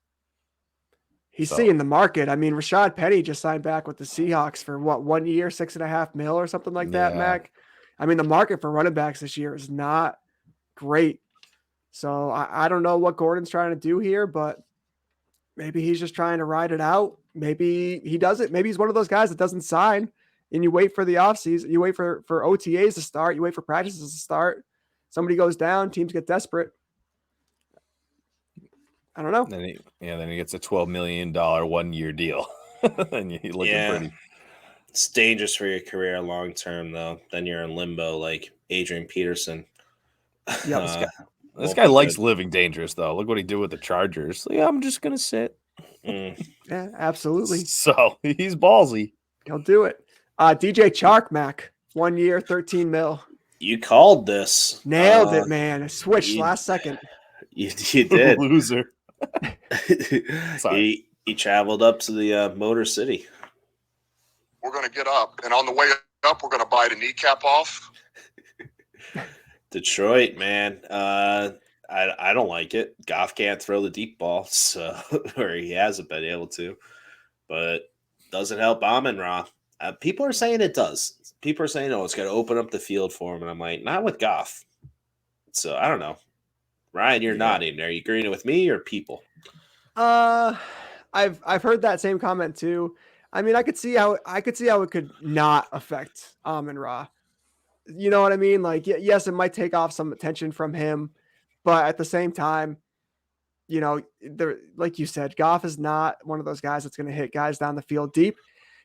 He's seeing the market. I mean, Rashad Penny just signed back with the Seahawks for 1 year, $6.5 million or something like that, Mac. I mean, the market for running backs this year is not great. So I don't know what Gordon's trying to do here, but maybe he's just trying to ride it out. Maybe he does it. Maybe he's one of those guys that doesn't sign and you wait for the offseason. You wait for OTAs to start. You wait for practices to start. Somebody goes down. Teams get desperate. I don't know. Then he gets a $12 million 1-year deal. And you're looking pretty. It's dangerous for your career long term, though. Then you're in limbo like Adrian Peterson. Yeah, this guy likes living dangerous, though. Look what he did with the Chargers. Like, I'm just going to sit. Yeah, absolutely. So he's ballsy. He'll do it. DJ Chark, Mac, 1 year, $13 million. You called this. Nailed it, man. I switched last second. You did. Loser. He traveled up to the Motor City. We're going to get up, and on the way up, we're going to bite a kneecap off. Detroit, man. I don't like it. Goff can't throw the deep ball, or he hasn't been able to. But doesn't help Amon-Ra. People are saying it does. People are saying, it's going to open up the field for him. And I'm like, not with Goff. So I don't know. Ryan, you're nodding. Are you agreeing with me or people? I've heard that same comment too. I mean, I could see how it could not affect Amon-Ra. You know what I mean? Like, yes, it might take off some attention from him, but at the same time, like you said, Goff is not one of those guys that's going to hit guys down the field deep.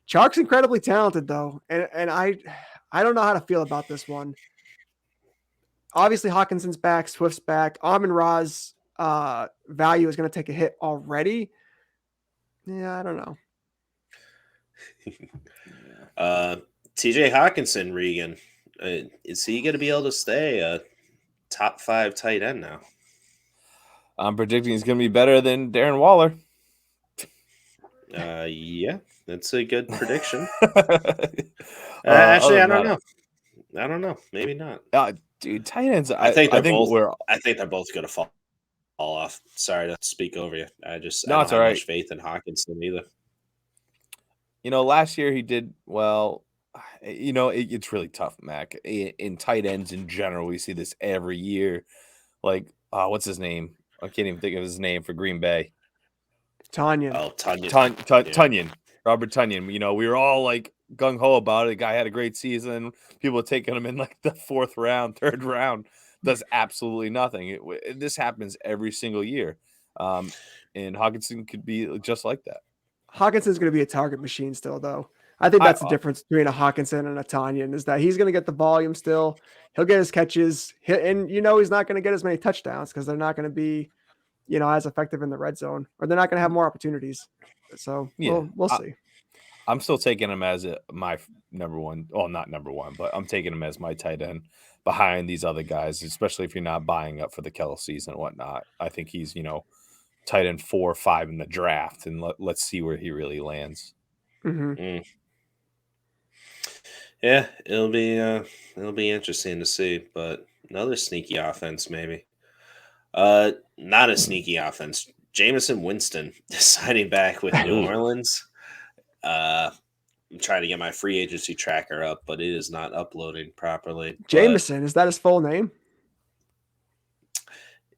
Chark's incredibly talented though, and I don't know how to feel about this one. Obviously, Hawkinson's back, Swift's back. Amon-Ra's value is going to take a hit already. Yeah, I don't know. TJ Hawkinson, Regan, is he going to be able to stay a top 5 tight end now? I'm predicting he's going to be better than Darren Waller. Yeah, that's a good prediction. Actually, I don't know. I don't know. Maybe not. Dude, tight ends. I think they're both going to fall off. Sorry to speak over you. I don't have much faith in Hawkinson either. Last year he did well. It's really tough, Mac. In tight ends in general, we see this every year. Like, what's his name? I can't even think of his name for Green Bay. Tanyan. Oh, Tanyan. Tanyan. Robert Tanyan. We were all like gung ho about it. The guy had a great season. People are taking him in like the 4th round, 3rd round. Does absolutely nothing. This happens every single year. And Hawkinson could be just like that. Hawkinson's going to be a target machine still, though. I think that's the difference between a Hawkinson and a Tanyan is that he's going to get the volume still. He'll get his catches. And he's not going to get as many touchdowns because they're not going to be, as effective in the red zone, or they're not going to have more opportunities. So we'll see. I'm still taking him as my number one. Well, not number one, but I'm taking him as my tight end behind these other guys, especially if you're not buying up for the Kelce's and whatnot. I think he's, tight end 4 or 5 in the draft, and let's see where he really lands. Mm-hmm. Yeah, it'll be interesting to see, but another sneaky offense maybe. Not a sneaky offense. Jameson Winston signing back with New Orleans. I'm trying to get my free agency tracker up, but it is not uploading properly. Jameson, is that his full name?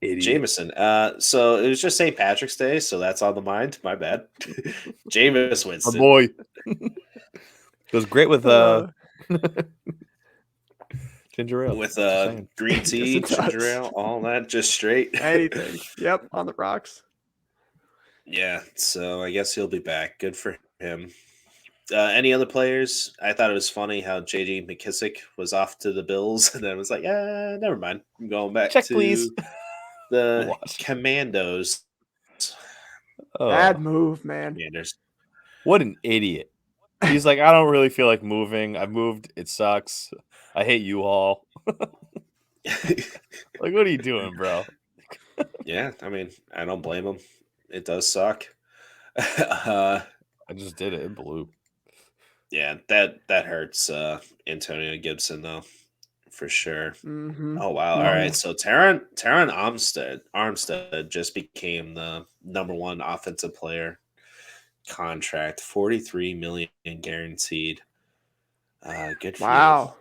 Jameson. So it was just St. Patrick's Day, so that's on the mind. My bad. Jameis Winston. Our boy. Goes great with ginger ale. With green tea, ginger ale, all that, just straight. Anything. Yep, on the rocks. Yeah, so I guess he'll be back. Good for him. Any other players? I thought it was funny how J.D. McKissick was off to the Bills, and then was like, never mind. I'm going back to please. the Commandos. Bad move, man. Commanders. What an idiot. He's like, I don't really feel like moving. I moved. It sucks. I hate you all. Like, what are you doing, bro? Yeah, I mean, I don't blame him. It does suck. I just did it. It blew. Yeah, that hurts Antonio Gibson, though, for sure. Mm-hmm. Oh, wow. All right, so Taron Armstead just became the #1 offensive player. Contract, $43 million guaranteed. Good for you.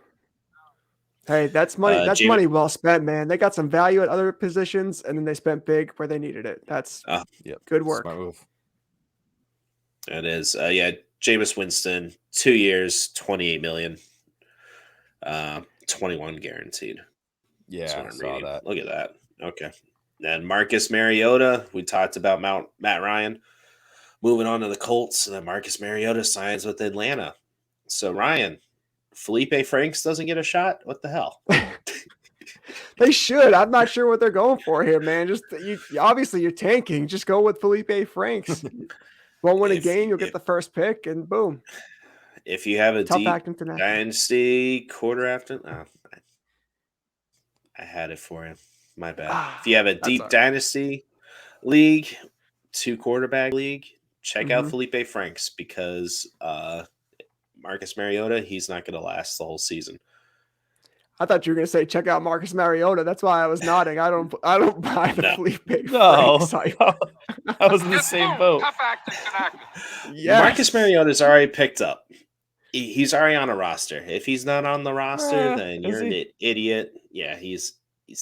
Hey, that's money. That's money well spent, man. They got some value at other positions, and then they spent big where they needed it. That's good work. Smart move. It is. Jameis Winston, 2 years, $28 million, 21 guaranteed. Yeah, I saw that. Look at that. Okay. Then Marcus Mariota, we talked about Matt Ryan. Moving on to the Colts, and then Marcus Mariota signs with Atlanta. So, Ryan, Felipe Franks doesn't get a shot? What the hell? They should. I'm not sure what they're going for here, man. Just obviously you're tanking. Just go with Felipe Franks. Won't win a game, you'll get the first pick, and boom. If you have a deep dynasty quarter after, I had it for you. My bad. If you have a deep dynasty league, 2-quarterback league, check out Felipe Franks, because Marcus Mariota, he's not going to last the whole season. I thought you were going to say check out Marcus Mariota. That's why I was nodding. I don't buy the Felipe Franks. I was in the same boat. Tough acting. Yes. Marcus Mariota's already picked up. He's already on a roster. If he's not on the roster, then you're an idiot. Yeah, he's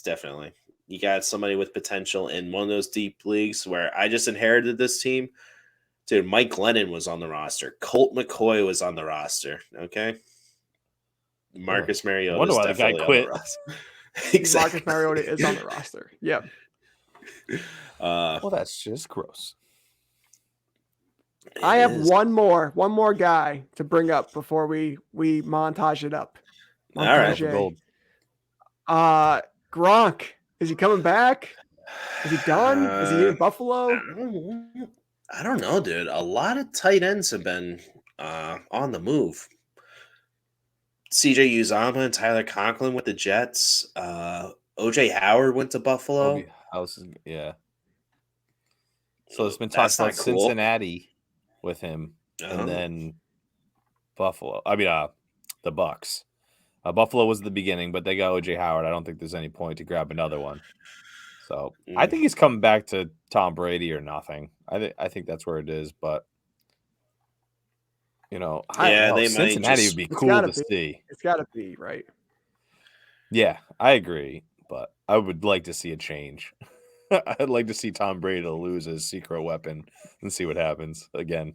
definitely. You got somebody with potential in one of those deep leagues where I just inherited this team. Dude, Mike Glennon was on the roster. Colt McCoy was on the roster. Okay. Marcus Mariota is definitely on the roster. Exactly. Marcus Mariota is on the roster. Yep. Well, that's just gross. I have one more guy to bring up before we montage it up. All right. Gronk, is he coming back? Is he done? Is he in Buffalo? I don't know, dude. A lot of tight ends have been on the move. CJ Uzomah and Tyler Conklin with the Jets. OJ Howard went to Buffalo. Yeah. So there's been talk about Cincinnati with him, and then Buffalo. I mean, the Bucks. Buffalo was the beginning, but they got OJ Howard. I don't think there's any point to grab another one. So I think he's coming back to Tom Brady or nothing. I think that's where it is. But Cincinnati would be cool to see. It's got to be, right? Yeah, I agree, but I would like to see a change. I'd like to see Tom Brady lose his secret weapon and see what happens again.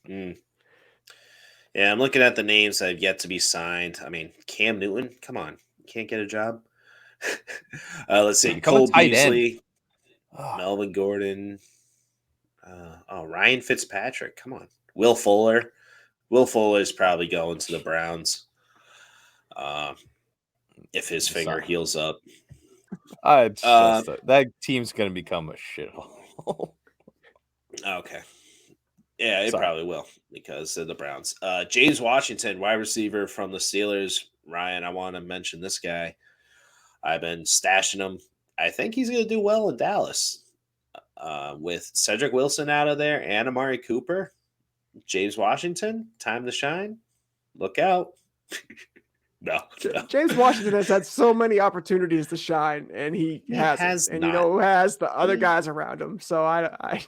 Yeah, I'm looking at the names that have yet to be signed. I mean, Cam Newton, come on. You can't get a job? Let's see. Cole Beasley, Melvin Gordon, Ryan Fitzpatrick. Come on. Will Fuller. Will Fuller is probably going to the Browns if his finger heals up. That team's going to become a shithole. Okay. Yeah, it probably will because of the Browns. James Washington, wide receiver from the Steelers, Ryan, I want to mention this guy. I've been stashing him. I think he's going to do well in Dallas. With Cedric Wilson out of there and Amari Cooper, James Washington, time to shine. Look out. No. James Washington has had so many opportunities to shine, and he hasn't. And you know who has? The other guys around him. So I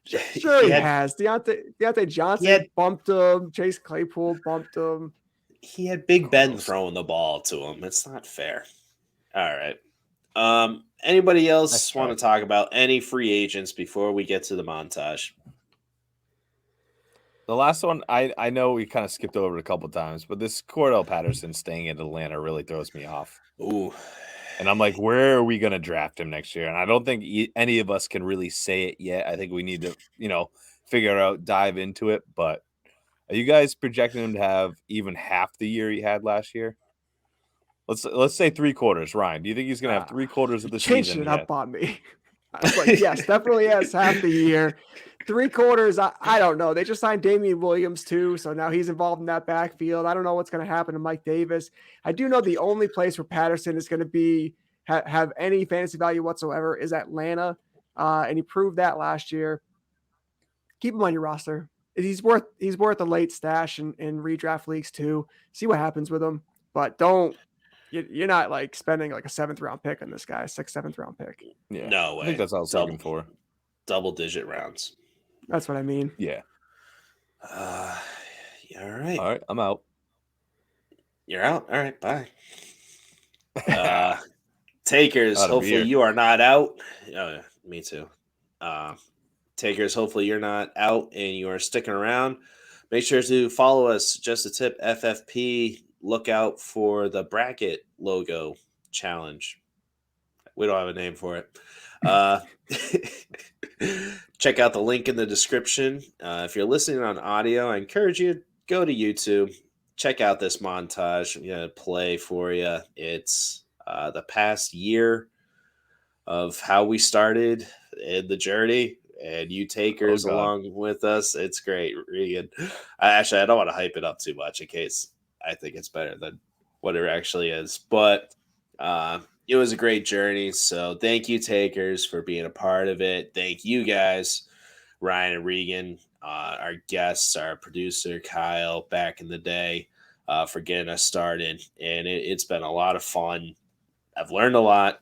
sure he has. Deontay Johnson bumped him. Chase Claypool bumped him. He had Big Ben throwing the ball to him. It's not fair. All right. Anybody else want to talk about any free agents before we get to the montage? The last one, I know we kind of skipped over it a couple times, but this Cordell Patterson staying in Atlanta really throws me off. Ooh. And I'm like, where are we going to draft him next year? And I don't think any of us can really say it yet. I think we need to, figure out, dive into it. But are you guys projecting him to have even half the year he had last year? Let's say 3/4. Ryan, do you think he's going to have 3/4 of the season? Changed it up on me. I was like, yes, definitely has half the year. 3/4, I don't know. They just signed Damian Williams too, so now he's involved in that backfield. I don't know what's going to happen to Mike Davis. I do know the only place where Patterson is going to be have any fantasy value whatsoever is Atlanta, and he proved that last year. Keep him on your roster. He's worth a late stash in redraft leagues too. See what happens with him, but you're not like spending like a 7th round pick on this guy, 6th, 7th round pick. Yeah, no way. I think that's what I was looking for. Double-digit rounds. That's what I mean. Yeah. All right. All right, I'm out. You're out? All right, bye. Takers, hopefully you are not out. Me too. Takers, hopefully you're not out and you are sticking around. Make sure to follow us, Just a Tip FFP. Look out for the bracket logo challenge. We don't have a name for it. Check out the link in the description. If you're listening on audio, I encourage you to go to YouTube. Check out this montage. I'm going to play for you. It's the past year of how we started in the journey, and you takers along with us. It's great, Regan. I don't want to hype it up too much in case I think it's better than what it actually is. But it was a great journey. So thank you, takers, for being a part of it. Thank you guys, Ryan and Regan, our guests, our producer, Kyle, back in the day, for getting us started. And it's been a lot of fun. I've learned a lot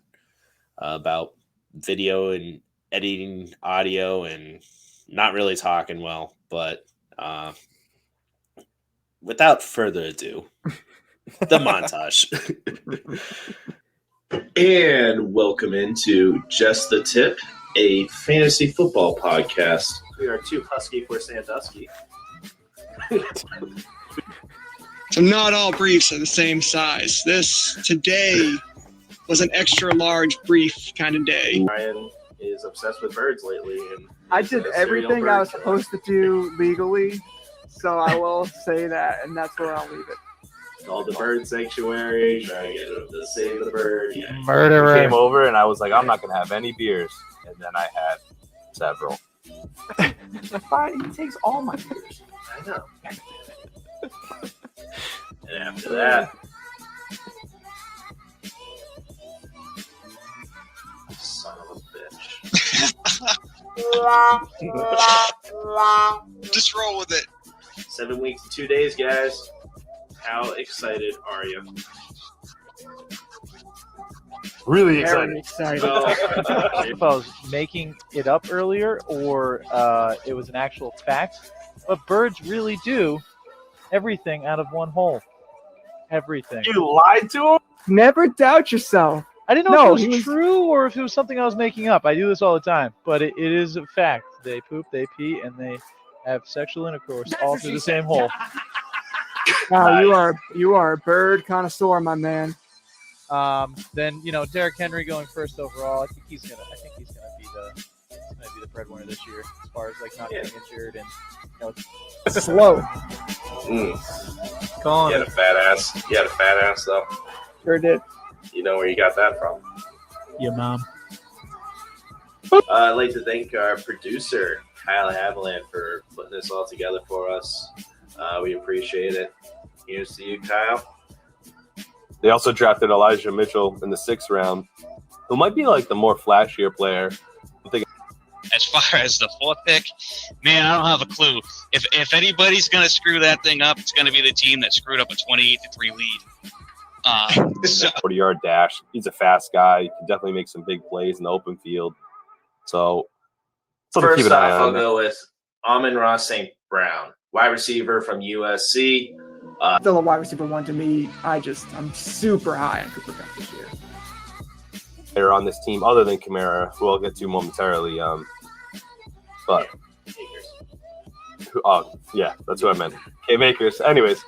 about video and editing audio and not really talking well. But without further ado, the montage. And welcome into Just the Tip, a fantasy football podcast. We are too husky for Sandusky. So not all briefs are the same size. Today was an extra large brief kind of day. Ryan is obsessed with birds lately. And I did everything I was supposed to do legally, so I will say that, and that's where I'll leave it. Called the bird sanctuary, trying to get him to save the bird. Yeah. Murderer. He came over and I was like, I'm not going to have any beers. And then I had several. Fine, he takes all my beers. I know. And after that, son of a bitch. Just roll with it. 7 weeks and 2 days, guys. How excited are you? Really Very excited. excited. If I was making it up earlier or it was an actual fact, but birds really do everything out of one hole. Everything. You lied to him? Never doubt yourself. I didn't know if it was true or if it was something I was making up. I do this all the time, but it is a fact. They poop, they pee, and they have sexual intercourse all through the same hole. Wow, you are a bird connoisseur, my man. Then Derrick Henry going first overall. I think he's gonna be the breadwinner this year as far as like not getting injured and slow. You had a fat ass. You had a fat ass though. Sure did. You know where you got that from? Your mom. I'd like to thank our producer Kyle Haviland for putting this all together for us. We appreciate it. Here's to you, Kyle. They also drafted Elijah Mitchell in the 6th round, who might be like the more flashier player. As far as the 4th pick, man, I don't have a clue. If anybody's going to screw that thing up, it's going to be the team that screwed up a 28-3 lead. 40-yard dash. He's a fast guy. He can definitely make some big plays in the open field. So, something to keep First an eye off, on. I'll go with Amon-Ra St. Brown, wide receiver from USC. Still a wide receiver 1 to me. I'm super high on Cooper Kupp this year. They're on this team other than Kamara, who I'll get to momentarily. But yeah, that's who I meant. K-Makers. Anyways,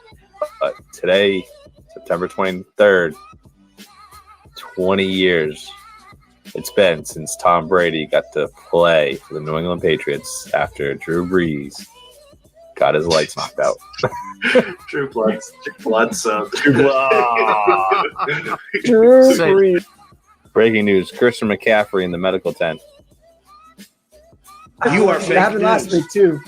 today, September 23rd, 20 years it's been since Tom Brady got to play for the New England Patriots after Drew Brees got his lights knocked out. Drew Bledsoe. Drew Brees. Breaking news: Christian McCaffrey in the medical tent. You are That fake happened last news. week too.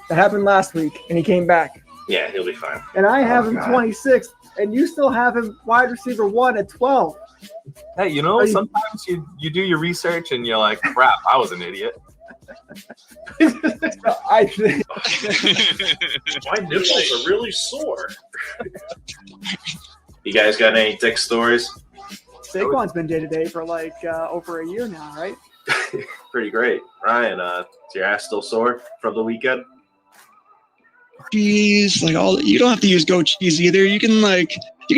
That happened last week, and he came back. Yeah, he'll be fine. And I have him God. 26th, and you still have him wide receiver 1 at 12. Hey, sometimes you do your research and you're like, crap, I was an idiot. I think My nipples are really sore. You guys got any dick stories? Saquon's been day-to-day for like over a year now, right? Pretty great. Ryan, is your ass still sore from the weekend? Cheese, you don't have to use goat cheese either. You can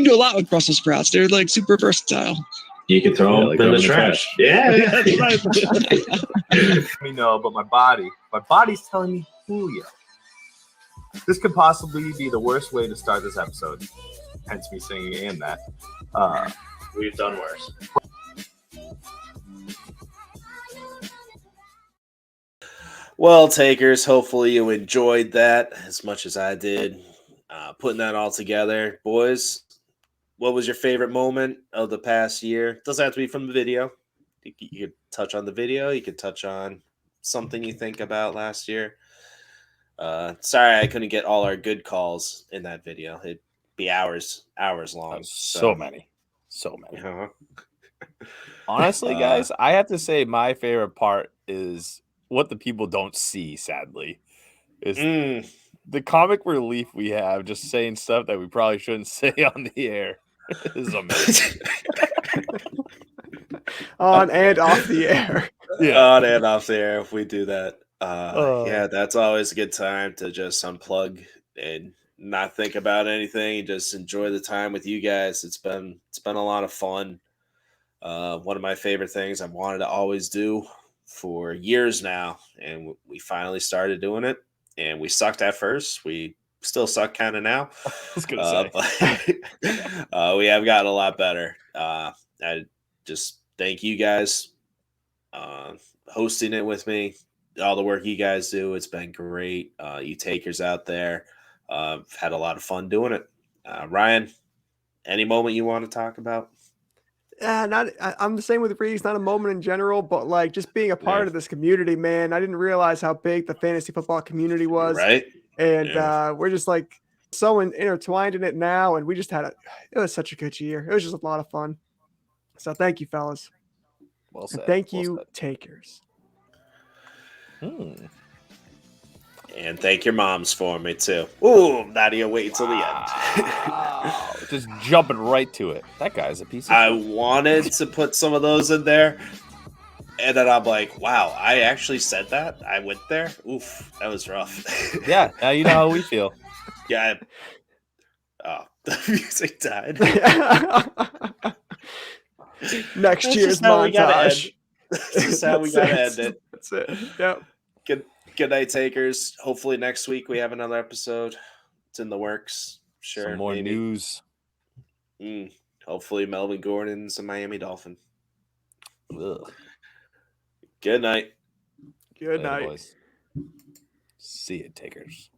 do a lot with Brussels sprouts. They're like super versatile. You can throw them like in throw the 'em in the trash. Yeah. Let me know, but my body's telling me Julio. This could possibly be the worst way to start this episode. Hence me singing and that. We've done worse. Well, takers, hopefully you enjoyed that as much as I did. Putting that all together. Boys, what was your favorite moment of the past year? Doesn't have to be from the video. You could touch on the video. You could touch on something you think about last year. Sorry I couldn't get all our good calls in that video. It'd be hours long. So many. Uh-huh. Honestly, guys, I have to say my favorite part is what the people don't see, sadly, is the comic relief we have just saying stuff that we probably shouldn't say on the air. Is amazing. On and off the air. Yeah. On and off the air if we do that. Yeah, that's always a good time to just unplug and not think about anything and just enjoy the time with you guys. It's been a lot of fun. One of my favorite things I've wanted to always do for years now, and we finally started doing it. And we sucked at first. We still suck kind of now. I was gonna say. But we have gotten a lot better. I just thank you guys hosting it with me. All the work you guys do, it's been great. You takers out there, had a lot of fun doing it. Ryan, any moment you want to talk about? I'm the same with Regan. Not a moment in general, but like just being a part of this community, man. I didn't realize how big the fantasy football community was, Right? And we're just like so intertwined in it now, and we just it was such a good year. It was just a lot of fun. So thank you, fellas. Well said. And thank you, takers. And thank your moms for me too. Ooh, not even wait until the end. Just jumping right to it. That guy's a piece of I shit. wanted to put some of those in there, and then I'm like, wow, I actually said that. I went there. Oof, that was rough. Yeah, now you know how we feel. Yeah. The music died. Next year's how we gotta montage. This is how we gotta end it. That's it. Yep. Good night, takers. Hopefully next week we have another episode. It's in the works. Sure. Some more maybe. news. Hopefully Melvin Gordon's a Miami Dolphin. Ugh. Good night. Good Later, night. boys. See you, takers.